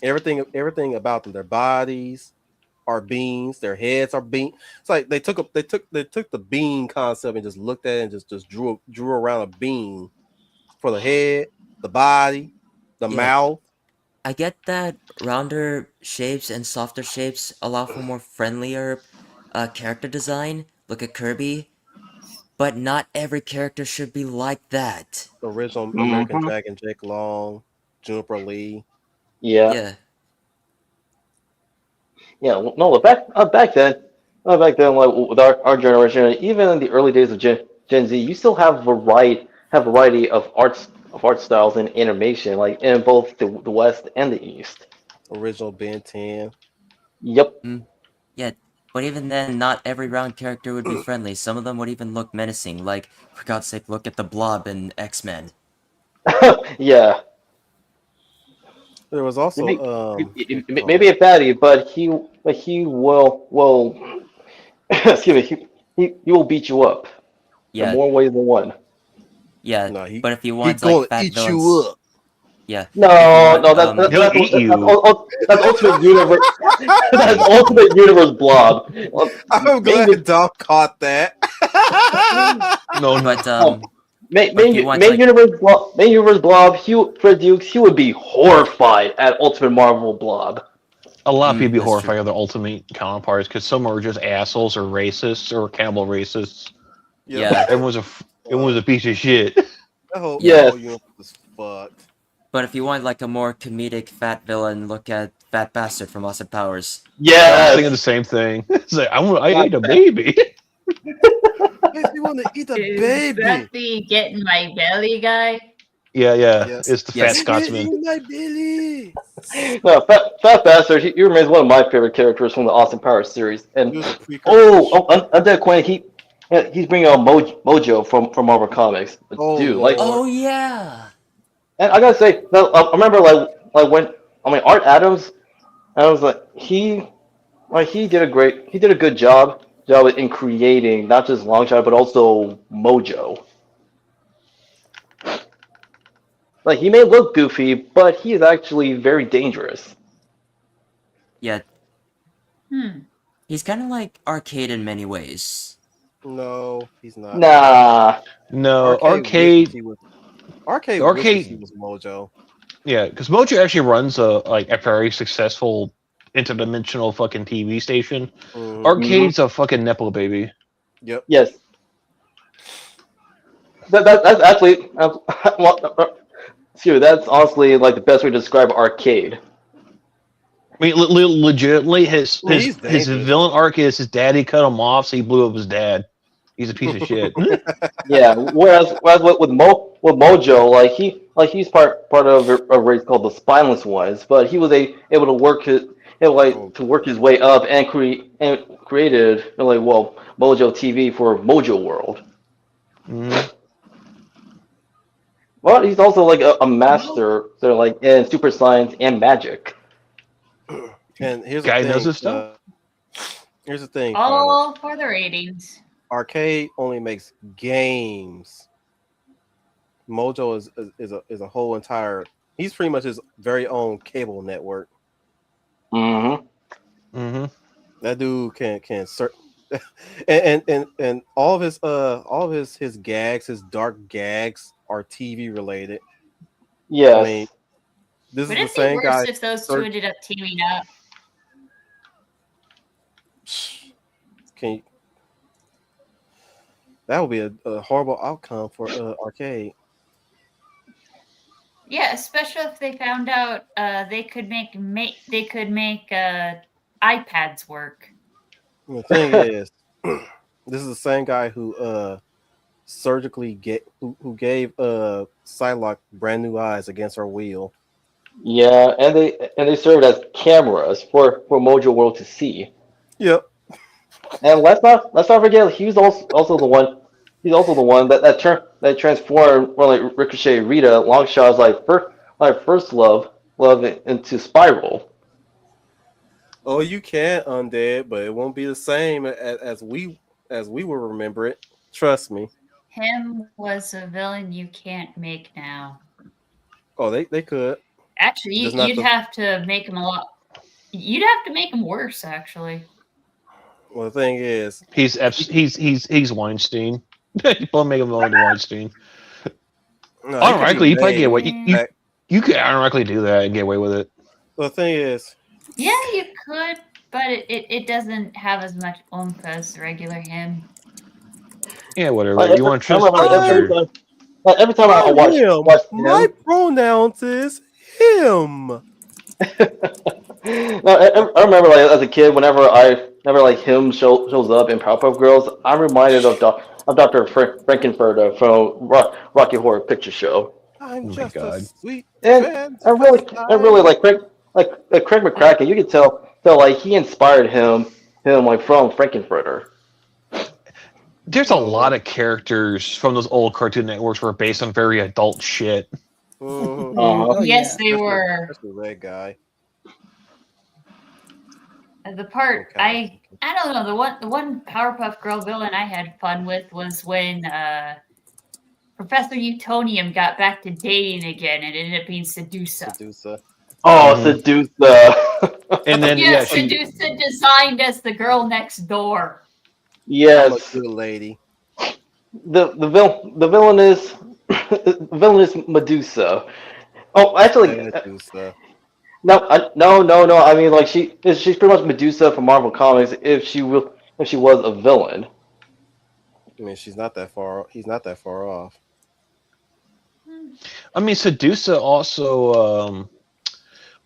Everything about them, their bodies are beans, their heads are bean. It's like they took the bean concept and just looked at it and just drew around a bean for the head, the body, the
yeah.
mouth.
I get that rounder shapes and softer shapes allow for more friendlier character design. Look at Kirby, but not every character should be like that.
Original American
Hmm.
Dragon, Jake Long, Juniper Lee.
Yeah,
Yeah,
yeah. No, back then, like with our generation, even in the early days of Gen Z, you still have variety of art styles and animation, like in both the West and the East.
Original Ben 10.
Yep.
mm, yeah. But even then, not every round character would be friendly. Some of them would even look menacing. Like, for God's sake, look at the Blob in X-Men.
Yeah.
There was
Maybe
also
maybe a fatty, but he will excuse me, he will beat you up in
Yeah,
more ways than one.
yeah.
no, he
But if you
he
want like
gonna
fat
eat you
villains,
up.
yeah. If you
No,
want
no, that, that,
He'll
that's
eat you.
that's Ultimate Universe. That's Ultimate Universe Blob. Well,
I'm
main,
glad Dom caught that.
No,
but
no, main,
but if you
main,
want
main
like
universe Blob, main universe Blob. Fred Dukes, he would be horrified at Ultimate Marvel Blob.
a lot of people be
that's true.
horrified of their ultimate counterparts because some are just assholes or racists or cannibal racists.
Yep.
Yeah,
Everyone's a piece of shit.
yeah.
That
Yes.
whole universe is fucked.
But if you want like a more comedic fat villain, look at Fat Bastard from Austin Powers.
I was thinking the
Yes.
same thing. It's like I
Not
ate a
bad.
baby.
Makes me want to eat a
Is that
baby.
the get in my belly guy?
Yeah, yeah.
Yes.
It's the fat
Yes.
Scotsman.
In my belly.
No, Fat Bastard. He remains one of my favorite characters from the Austin Powers series.
He
And
was a precursor to.
Undead Quinn. He's bringing out Mojo from Marvel Comics. But
Oh
dude, like,
Lord.
Oh yeah.
and I gotta say, no, I remember like when Art Adams. I was he did a good job in creating not just Longshot but also Mojo. Like he may look goofy, but he is actually very dangerous.
Yeah.
Hmm.
He's kind of like Arcade in many ways.
No, he's not.
Nah.
No,
Arcade wishes
arcade,
he was. Arcade wishes he
arcade.
was Mojo.
Yeah, because Mojo actually runs a very successful interdimensional fucking TV station.
Hmm.
Hmm.
Arcade's a fucking nepo baby.
Yep.
Yes. That's actually excuse me, that's honestly like the best way to describe arcade.
I mean, legitimately, his
I mean,
his
he's
his
dangerous.
villain arc is his daddy cut him off, so he blew up his dad. He's a piece of shit.
Yeah. Whereas with Mojo, he's part of a race called the Spineless Ones, but he was able to
Oh,
work his way up and created Mojo TV for Mojo World.
Mhm.
But he's also like a master, so like in super science and magic.
and here's the
Guy knows
thing.
his stuff.
Here's the thing, Final.
All for the ratings.
Arcade only makes games. Mojo is a whole entire. He's pretty much his very own cable network.
Hmm.
Hmm.
That dude can and all of his gags, his dark gags are TV related. I mean,
Yes.
this is
Would
the
it be
same
worse
guy.
if those two
Sir,
ended up teaming up?
can you, that would be a horrible outcome for Arcade.
Yeah, especially if they found out they could make iPads work.
And the thing is, this is the same guy who surgically who gave Psylocke brand new eyes against her will.
Yeah, and they served as cameras for Mojo World to see.
Yep.
And let's not forget he was also the one. He's also the one that transformed like Ricochet Rita Longshot's first love into Spiral.
Oh, you can undead, but it won't be the same as we will remember it. Trust me.
Him was a villain you can't make now.
Oh, they could.
Actually,
Just not
you'd
the.
have to make him a lot. You'd have to make him worse, actually.
Well, the thing is,
He's Weinstein. People make him into Weinstein.
no, he could be
Unironically, you probably get
made.
away.
Mm,
You could unironically do that and get away with it.
Well, the thing is,
yeah, you could, but it doesn't have as much oomph as regular him.
Yeah, whatever.
Like,
You want to
I
choose
remember
I'm
every time I
I'm him.
watch
My
him.
pronouns is him.
No, I remember like as a kid, whenever like him shows up in Powerpuff Girls, I'm reminded of Dr. Frankenfurter from Rocky Horror Picture Show,
I'm
Oh my
just a
god.
sweet
and
transvestite.
like Craig McCracken, you could tell like he inspired him like from Frankenfurter.
There's a lot
Oh,
of characters from those old Cartoon Networks were based on very adult shit.
mhm.
Uh-huh.
Oh
Yes,
yeah.
they
especially
were.
especially red guy.
The part
Okay.
I don't know, the one Powerpuff Girl villain I had fun with was when Professor Utonium got back to dating again and it ended up being Sedusa.
Seducer.
Oh,
Hmm.
seduce
And then
Yeah,
yeah, she
Sedusa designed as the girl next door.
I'm a
Yes,
good lady.
the villain is villain is Medusa. Oh, actually,
Seducer.
no, no. I mean, like she's pretty much Medusa from Marvel Comics if she was a villain.
I mean, she's not that far. He's not that far off.
I mean Sedusa also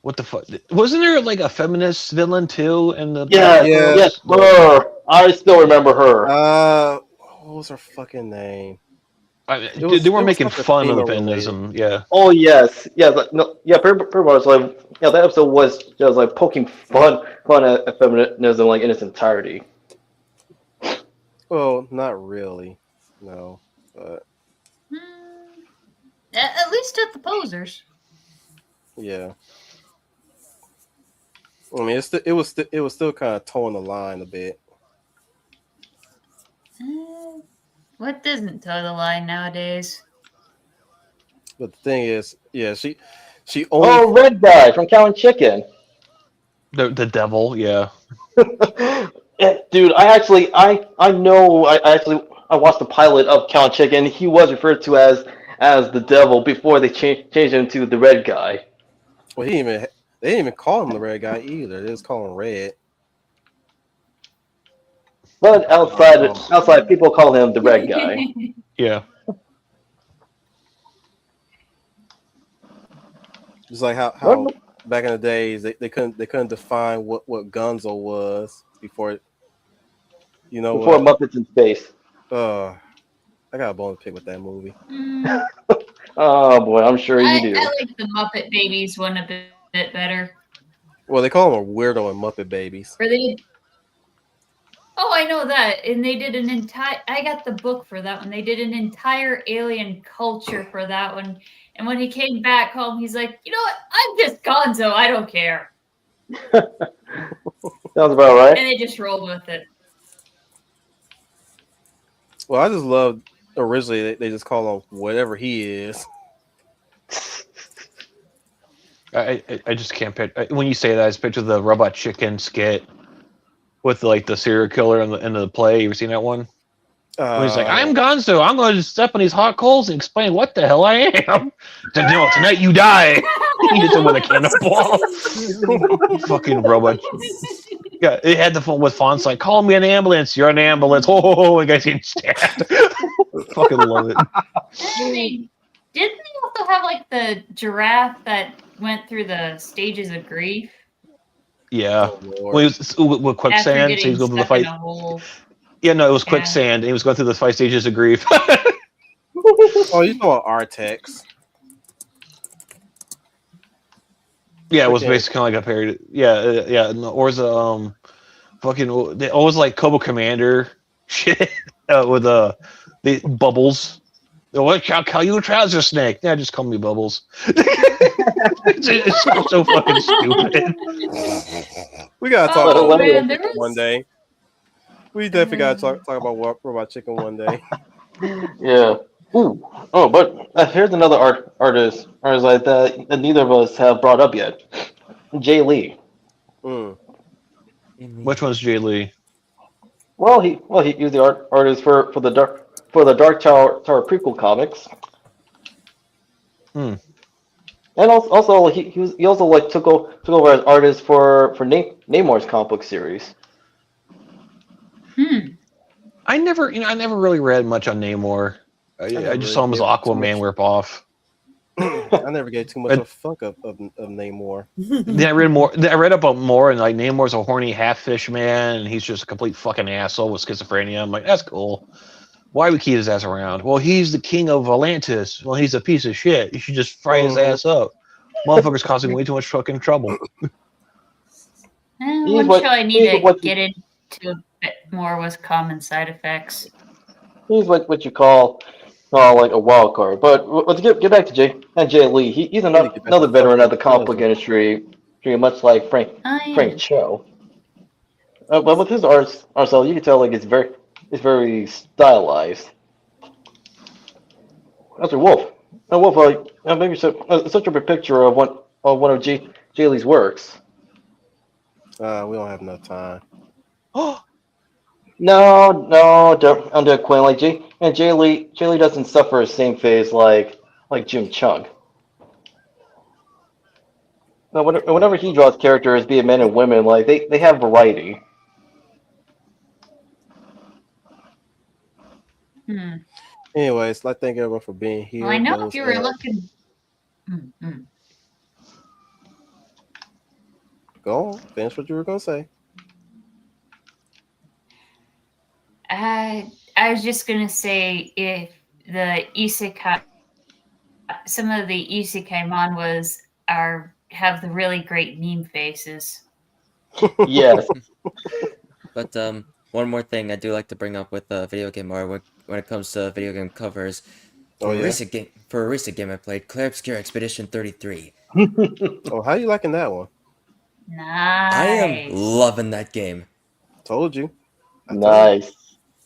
what the fuck wasn't there like a feminist villain too in the Powerpuff
Yes,
Yeah.
yes,
Girls?
her. I still remember her.
What was her fucking name?
I mean,
It
they
was
were
it was
making
something
fun of the
female related.
feminism, yeah.
Oh yes, yes, like, no, yeah, pretty much like yeah, that episode was just like poking fun at feminism like in its entirety.
Well, not really. No, but
Hmm, at least at the posers.
yeah. I mean, it was still kind of towing the line a bit.
What doesn't toe the line nowadays?
But the thing is, yeah, she only
Oh, red guy from Cow and Chicken.
The devil, yeah.
Yeah, dude, I know I watched the pilot of Count Chicken. He was referred to as the devil before they changed him to the red guy.
well, they didn't even call him the red guy either. They just call him Red.
But
Um,
outside people call him the red guy.
Yeah.
just like how
What?
back in the days they couldn't define what Gunzo was before. You know
Before
what?
Muppets in Space.
Uh, I got a bone to pick with that movie.
Mm,
Oh boy, I'm sure you
I
do.
like the Muppet Babies one a bit better.
Well, they call him a weirdo in Muppet Babies.
Where they Oh, I know that. And they did an entire I got the book for that one. They did an entire alien culture for that one. And when he came back home, he's like, you know what? I'm just Gonzo. I don't care.
Sounds about right.
And they just rolled with it.
Well, I just love originally they just call him whatever he is.
I just can't picture when you say that. I just picture the Robot Chicken skit with like the serial killer in the play. You ever seen that one? When he's like,
Uh,
"I'm Gonzo. I'm going to step on these hot coals and explain what the hell I am." No, tonight you die. He hits him with a cannonball. Fucking robot. Yeah, it had the phone with fonts like, "Call me an ambulance. You're an ambulance." Oh, and guys getting stabbed. Fucking love it.
Didn't they also have like the giraffe that went through the stages of grief
Yeah.
oh
When
Lord.
he was with
after
quicksand, so
getting
he's going through the
stuck in
fight.
a hole?
Yeah, no, it was
Yeah.
quicksand, and he was going through the 5 stages of grief.
Oh, you know Artex.
Yeah, it was
Freaking
basically kind of like a parody. Yeah, yeah. No, or was fucking they always like Kobo Commander shit with The Bubbles. What? I'll call you a trouser snake. Yeah, just call me Bubbles. It's so fucking stupid.
We gotta talk
Oh
about
Let me
Robot
man, there
Chicken one
was.
day. We definitely gotta talk about Robot Chicken one day.
Yeah. Ooh. Oh, but here's another artist like that neither of us have brought up yet. Jay Lee.
Mm.
Which one's Jay Lee?
He was the artist for the Dark Tower prequel comics,
Hmm.
and also like, he also like took over as artist for Namor's comic book series.
Hmm.
I never really read much on Namor.
I
I
never
just
really
saw him as
gave too
Aquaman
much.
ripoff.
I never gave too much
But
of fuck of Namor.
then I read more. Then I read about more, and like Namor's a horny half fish man, and he's just a complete fucking asshole with schizophrenia. I'm like, that's cool. Why we keep his ass around? Well, he's the king of Atlantis. Well, he's a piece of shit. You should just fry his
Mhm.
ass up. Motherfucker's causing way too much fucking trouble.
He's
One show
what
I need
he's
to
what
get into a bit more was Common Side Effects.
he's what you call like a wild card. But to get back to Jay Lee, he's
I need to get back to
another veteran of
fucking
the comic book
Chisel.
industry, much like
Oh
Frank
yeah.
Cho. But with his art style, you can tell like it's very stylized. That's a wolf. A wolf, maybe such a picture of one of Jay Lee's works.
We don't have enough time.
No, don't Quinn. Like Jay Lee doesn't suffer the same phase like Jim Chung. No, whenever he draws characters, be it men and women, like they have variety.
Hmm.
Anyways, like thank everyone for being
Well, I
here.
know if
Those
you were looking.
go on, finish what you were gonna say.
I was just gonna say if the isekai, some of the isekai manhwas are have the really great meme faces.
Yes.
But one more thing I do like to bring up with video game art when it comes to video game covers.
Oh yeah.
For a recent game I played, Clair Obscure Expedition 33.
Oh, how you liking that one?
I am
Nice.
loving that game.
Told you. I told you.
Nice.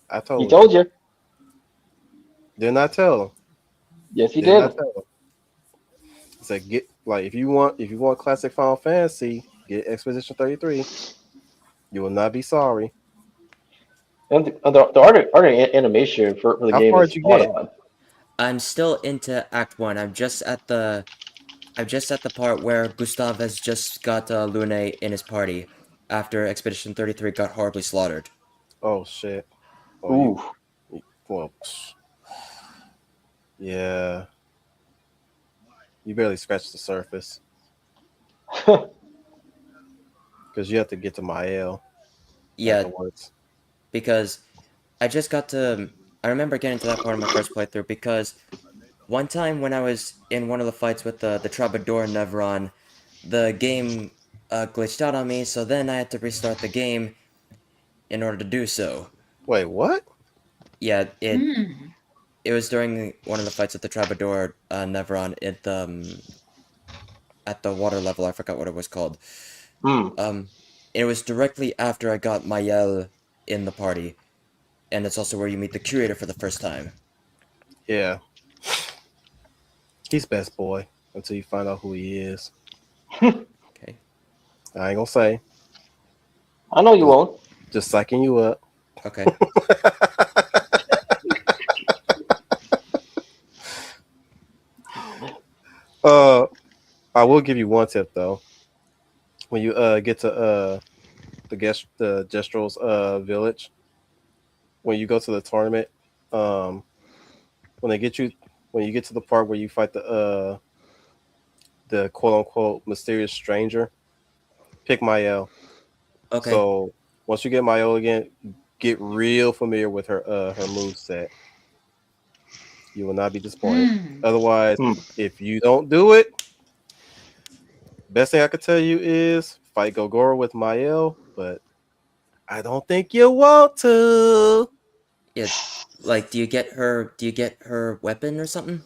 I
He
told you.
told you.
Didn't I tell him?
Yes, he
Didn't I
did.
tell him? I said get like if you want classic Final Fantasy, get Expedition 33. You will not be sorry.
And the art and animation for the
How
game
far
is
did you
spot
get?
on.
I'm still into Act 1. I'm just at the part where Gustav has just got Lune in his party after Expedition 33 got horribly slaughtered.
Oh shit. Oh
Ooh.
well yeah. You barely scratched the surface. Because you have to get to Mael
Yeah,
afterwards.
because I just got to. I remember getting to that part of my first playthrough because one time when I was in one of the fights with the Troubadour Nevron, the game glitched out on me, so then I had to restart the game in order to do so.
Wait, what?
Yeah,
Hmm.
it was during one of the fights with the Troubadour Nevron at the water level. I forgot what it was called.
Hmm.
It was directly after I got Mayel in the party, and it's also where you meet the curator for the first time.
Yeah. He's best boy until you find out who he is.
Okay.
I ain't gonna say.
I know you
Just,
won't.
just psyching you up.
Okay.
uh I will give you one tip though. When you get to the Gestral's village, when you go to the tournament, um when they get you when you get to the part where you fight the quote unquote mysterious stranger, pick Mael.
Okay.
So once you get Mael again, get real familiar with her move set. You will not be disappointed.
Hmm.
Otherwise,
Hmm.
if you don't do it, best thing I could tell you is fight Gogoro with Mael, but I don't think you want to.
Yeah, like do you get her weapon or something?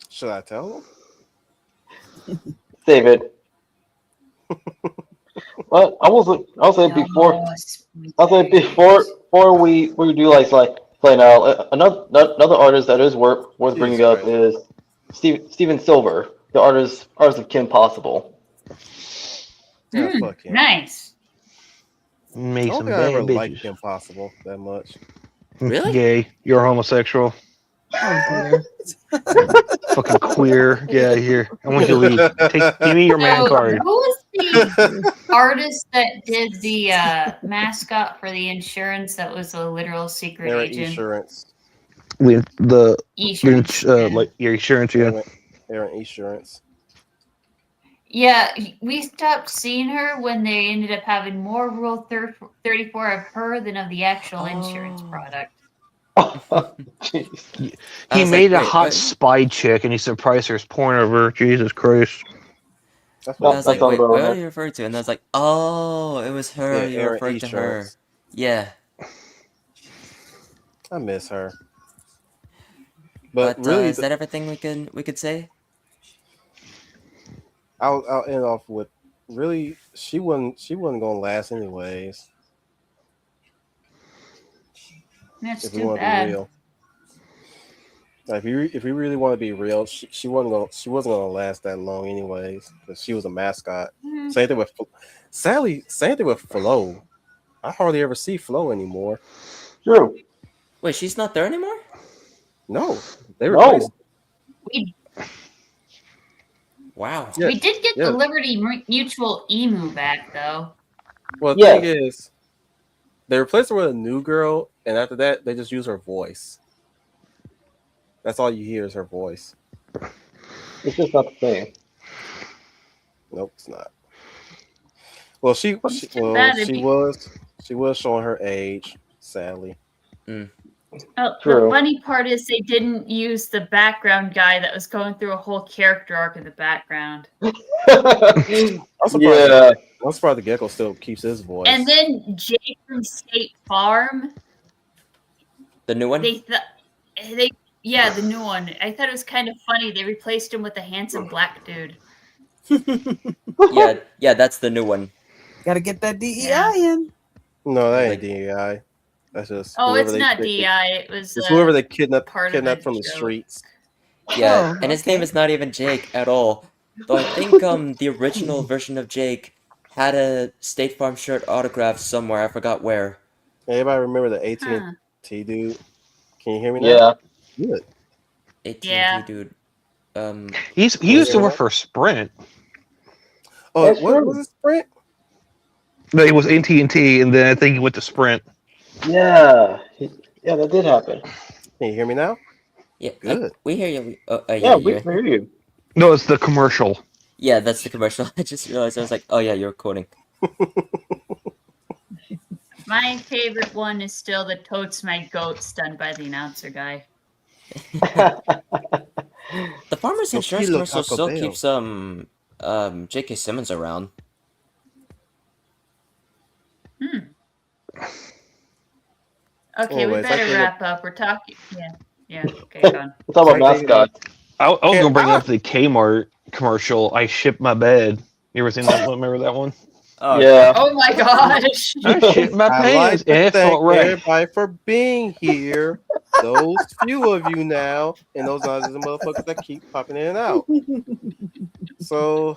Should I tell
Save it. Well, I was like before.
No,
I was like before we do like play now. Another artist that is worth
Jesus
bringing up
Christ.
is Steven Silver, the artist of Kim Possible.
Yeah, fuck him.
Nice.
I
Make
don't
some
think I ever
bad
liked
bitches.
Impossible that much.
Really?
Gay. You're homosexual.
Oh dear.
Fucking queer. Get out of here. I want you to leave. Give me your man
So,
card.
who was the artist that did the mascot for the insurance that was a literal secret
Aaron
agent?
Insurance.
With the
Insurance. Yeah.
like your insurance, yeah.
Aaron Insurance.
Yeah, we stopped seeing her when they ended up having more Rule 34 of her than of the actual insurance
Oh.
product.
Jeez.
I
He
was
made
like,
a
wait,
hot
what?
spy chick and he surprised her porn of her. Jesus Christ.
That's
I
what he
was
That
like,
did.
sounds
wait,
about
what are
right.
you referring to? And I was like, oh, it was her.
Yeah,
You were
Aaron
referring to her.
Insurance.
Yeah.
I miss her. But
But
really,
is that everything we could say?
I'll end off with really she wasn't gonna last anyways.
That's
If we
too
want to be
bad.
real, like if we really want to be real, she wasn't gonna last that long anyways because she was a mascot.
Hmm.
Same thing with sadly, same thing with Flo. I hardly ever see Flo anymore.
True.
Wait, she's not there anymore?
No, they replaced.
No.
We
Wow.
Yeah,
we did get the
yeah.
Liberty Mutual emu back though.
Well, the thing
Yes.
is, they replaced her with a new girl, and after that, they just use her voice. That's all you hear is her voice.
It's just not the same.
Nope, it's not. Well, she,
It's
she
too
well
bad.
she was she was showing her age, sadly.
Mm.
Oh, the
True.
funny part is they didn't use the background guy that was going through a whole character arc in the background.
I'm surprised.
Yeah.
I'm surprised the gecko still keeps his voice.
And then Jake from State Farm,
The new one?
they yeah, the new one. I thought it was kind of funny. They replaced him with a handsome black dude.
Yeah, that's the new one.
Gotta get that DEI
Yeah.
in.
No, that ain't
Like-
DEI. That's just
Oh,
whoever
it's not DI. It was
It's whoever they
part of
kidnapped
a
from the
joke.
streets.
Yeah,
Oh,
and his name
okay.
is not even Jake at all. Though I think the original version of Jake had a State Farm shirt autographed somewhere. I forgot where.
Anybody remember the AT&T
Huh.
dude? Can you hear me now?
Yeah.
Good.
AT&T
Yeah.
dude.
He used to
Yeah.
work for Sprint.
Oh,
That's
what
true.
was it, Sprint?
No, he was AT&T, and then I think he went to Sprint.
Yeah. Yeah, that did happen.
Can you hear me now?
Yeah,
Good.
we hear you.
Yeah, we
you're-
can hear you.
No, it's the commercial.
Yeah, that's the commercial. I just realized I was like, oh yeah, you're quoting.
My favorite one is still the "Totes My Goats" done by the announcer guy.
The Farmers
Yo
Insurance
quiero
commercial
Taco
still
Bell.
keeps J.K. Simmons around.
Okay, we
Anyways, I
better
think
wrap up. We're talking. Yeah. Okay, go on.
It's all about
Sorry, David.
mascots.
I was
Can't-
gonna bring up the Kmart commercial. I shipped my bed. You ever seen that one? Remember that one?
Oh,
Yeah.
Oh my gosh!
I shipped my
I like
pants,
to
and it
thank
felt right.
everybody for being here. Those few of you now, and those others the motherfuckers that keep popping in and out. So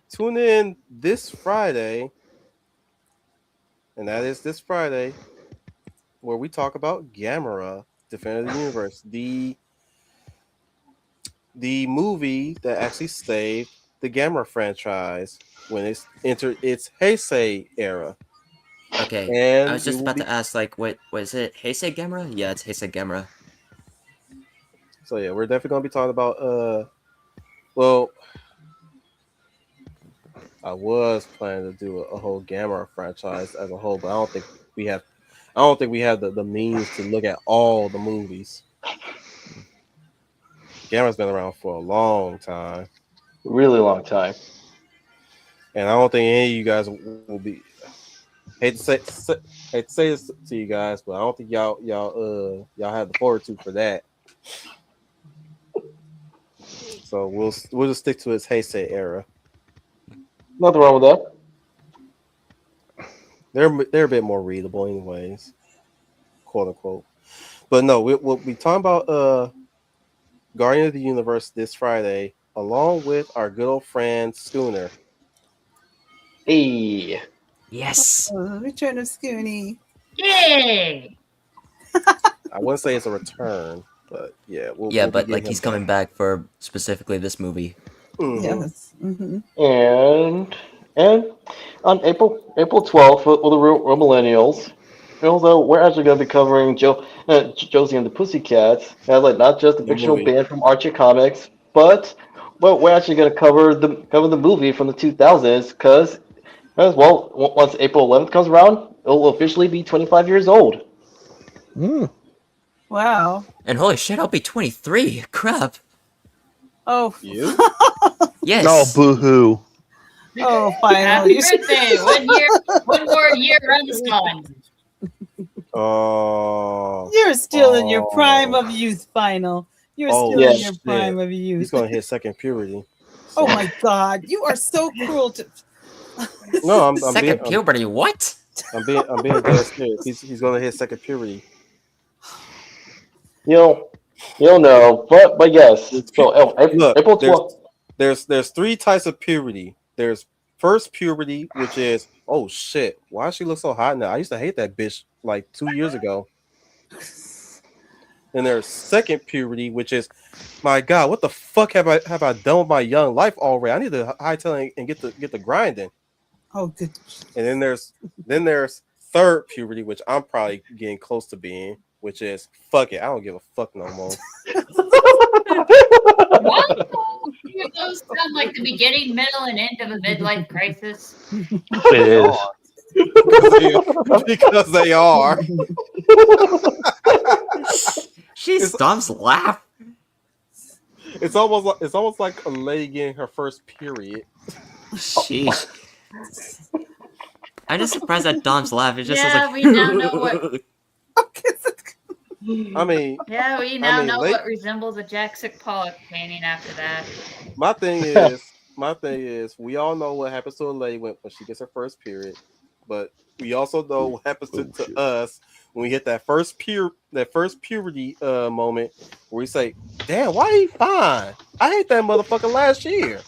tune in this Friday, and that is this Friday, where we talk about Gamera, Defender of the Universe, the movie that actually saved the Gamera franchise when it's entered its Heisei era.
okay.
And
I was
we
just
will
about
be-
to ask, like, what was it? Heisei Gamera? Yeah, it's Heisei Gamera.
So yeah, we're definitely gonna be talking about well, I was planning to do a whole Gamera franchise as a whole, but I don't think we have the means to look at all the movies. Gamera's been around for a long time,
Really long time.
and I don't think any of you guys will be hate to hate to say this to you guys, but I don't think y'all have the fortitude for that. So we'll just stick to his Heisei era.
Nothing wrong with that.
They're a bit more readable, anyways, quote unquote. But no, we'll be talking about Guardian of the Universe this Friday, along with our good old friend Schooner.
Hey.
Yes.
Return of Scooney.
Yay!
I wouldn't say it's a return, but yeah,
Yeah,
we'll be
but
getting
like
him
he's
back.
coming back for specifically this movie.
Mhm.
Yes. Mm-hmm.
And on April 12th for the real Millennials. Also, we're actually going to be covering Josie and the Pussycats, and like not just the
The
fictional
movie.
band from Archie Comics, but well, we're actually going to cover the movie from the 2000s because well, once April 11th comes around, it'll officially be 25 years old.
Wow.
And holy shit, I'll be 23. Crap.
Oh.
You?
Oh,
Yes.
boo hoo.
Oh, finally.
Happy birthday! 1 year, one more year around the sun.
Oh,
You're still in your prime
oh,
of youth, Final. You're
oh
still in
Yes.
your
shit!
prime of
He's
youth.
gonna hit second puberty.
Oh
So
my God. You are so cruel to.
no,
Second puberty, what?
I'm being dead serious. He's gonna hit second puberty.
You'll you'll know, but yes.
There's
So
Look,
April 12th.
there's three types of puberty. There's first puberty, which is oh shit, why does she look so hot now? I used to hate that bitch like 2 years ago. And there's second puberty, which is my God, what the fuck have I done with my young life already? I need to hightail and get the grinding.
Oh, good.
And then there's third puberty, which I'm probably getting close to being, which is fuck it, I don't give a fuck no more.
What? Those sound like the beginning, middle, and end of a midlife crisis.
It
They
is.
are because they are.
She
It's-
stops laugh.
It's almost like a lady getting her first period.
Sheesh. I'm just surprised at Dom's laugh. It just
Yeah,
sounds like.
we now know what.
I mean,
Yeah, we
I
now
mean,
know what resembles a Jackson Pollock painting after that.
my thing is we all know what happens to a lady when she gets her first period, but we also know what happens to us when we hit that first puberty moment where we say, "Damn, why he fine? I hate that motherfucker last year."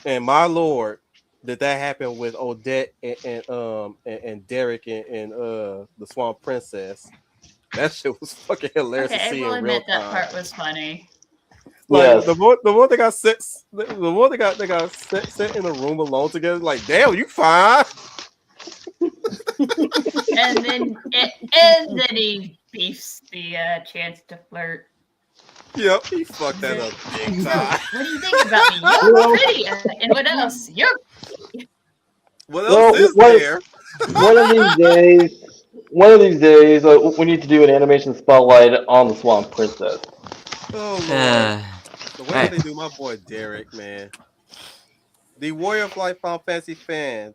And my lord, did that happen with Odette and Derek and the Swamp Princess? That shit was fucking hilarious to
Okay, I
see
will
in real
admit that
time.
part was funny.
Like
Yes.
the more they got set in a room alone together. Like, damn, you fine.
And then he beefs the chance to flirt.
Yep, he fucked that up big
So,
time.
what do you think about me? You're pretty. And what else? You're
What
Well,
else is there?
one of these days, we need to do an animation spotlight on the Swamp Princess.
Oh lord, the way that
Alright.
they do my boy Derek, man, the Warrior of Life Final Fantasy fan.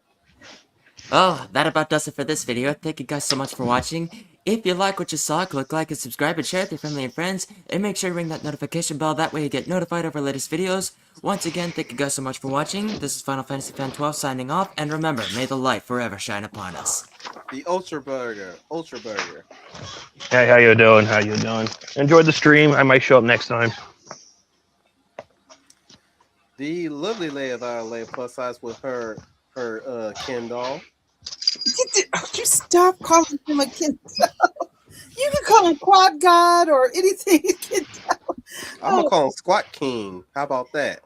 Well, that about does it for this video. Thank you guys so much for watching. If you like what you saw, click like and subscribe and share with your family and friends. And make sure you ring that notification bell, that way you get notified of our latest videos. Once again, thank you guys so much for watching. This is Final Fantasy Fan 12 signing off. And remember, may the light forever shine upon us.
The Ultra Burger.
Hey, how you doing? How you doing? Enjoyed the stream. I might show up next time.
The lovely Leia plus size with her Ken doll.
You stop calling him a kid. You can call him Quad God or anything.
I'm gonna call him Squat King. How about that?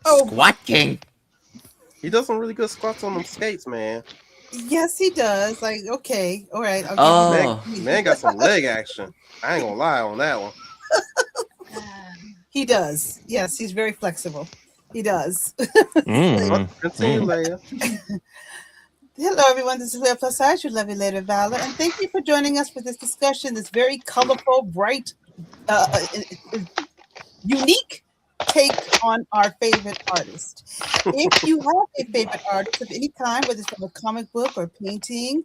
Oh,
Squat King!
He does some really good squats on them skates, man.
yes, he does. Like, okay, all right. I'll
Oh.
give you that.
Man got some leg action. I ain't gonna lie on that one.
He does. Yes, he's very flexible. He does.
Continue, Leia.
Hello, everyone. This is Leah Plus Size, your lovely Lady of Valor, and thank you for joining us for this discussion. This very colorful, bright, unique take on our favorite artist. If you have a favorite artist of any kind, whether it's from a comic book or painting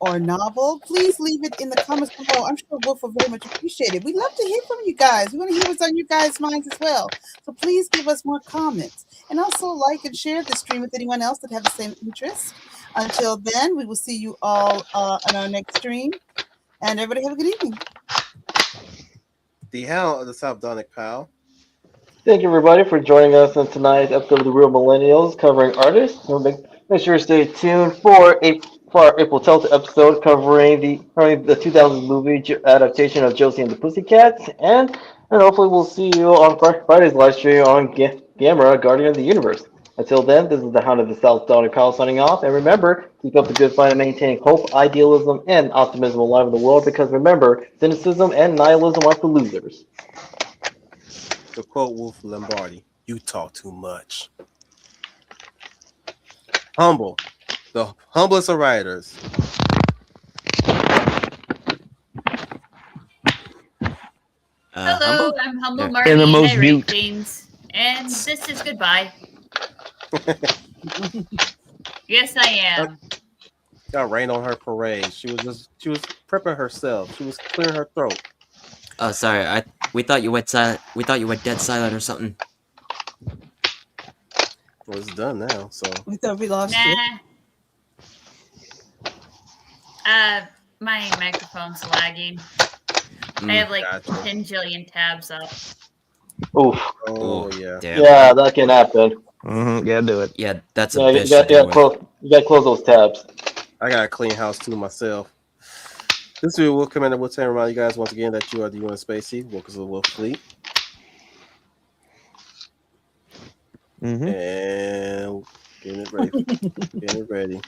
or novel, please leave it in the comments below. I'm sure Wolf will very much appreciate it. We love to hear from you guys. We want to hear what's on your guys' minds as well. So please give us more comments. And also like and share the stream with anyone else that have the same interest. Until then, we will see you all on our next stream. And everybody have a good evening.
The Hound of the Sardonic Pal.
Thank you, everybody, for joining us on tonight's episode of The Real Millennials covering artists. Make sure to stay tuned for our April 12th episode covering the 2000s movie adaptation of Josie and the Pussycats. And hopefully, we'll see you on Friday's live stream on Gamera, Guardian of the Universe. Until then, this is the Hound of the South, Donnie Powell, signing off. And remember, keep up the good fight and maintaining hope, idealism, and optimism alive in the world. Because remember, cynicism and nihilism are for losers.
To quote Wolf Lombardi, you talk too much. Humble, the humblest of writers.
Hello,
Humble?
I'm Humble
Yeah.
Marty,
And the
and
most
I rate
mute.
things. And this is goodbye. Yes, I am.
Got rain on her parade. She was prepping herself. She was clearing her throat.
Oh, sorry. We thought you went silent. We thought you went dead silent or something.
Well, it's done now. So
We thought we lost you.
Nah. My microphone's lagging. I have like
gotcha.
10 jillion tabs up.
Oof.
Oh
Ooh,
yeah.
damn.
Yeah, that can happen.
Yeah, do it.
Yeah, that's a
Yeah,
bitch to deal with.
you gotta close those tabs.
I got a clean house too myself. This video will come in and we'll remind you guys once again that you are the UN Spacey, Workers of the Wolf Fleet.
Mm-hmm.
And getting it ready. Getting it ready.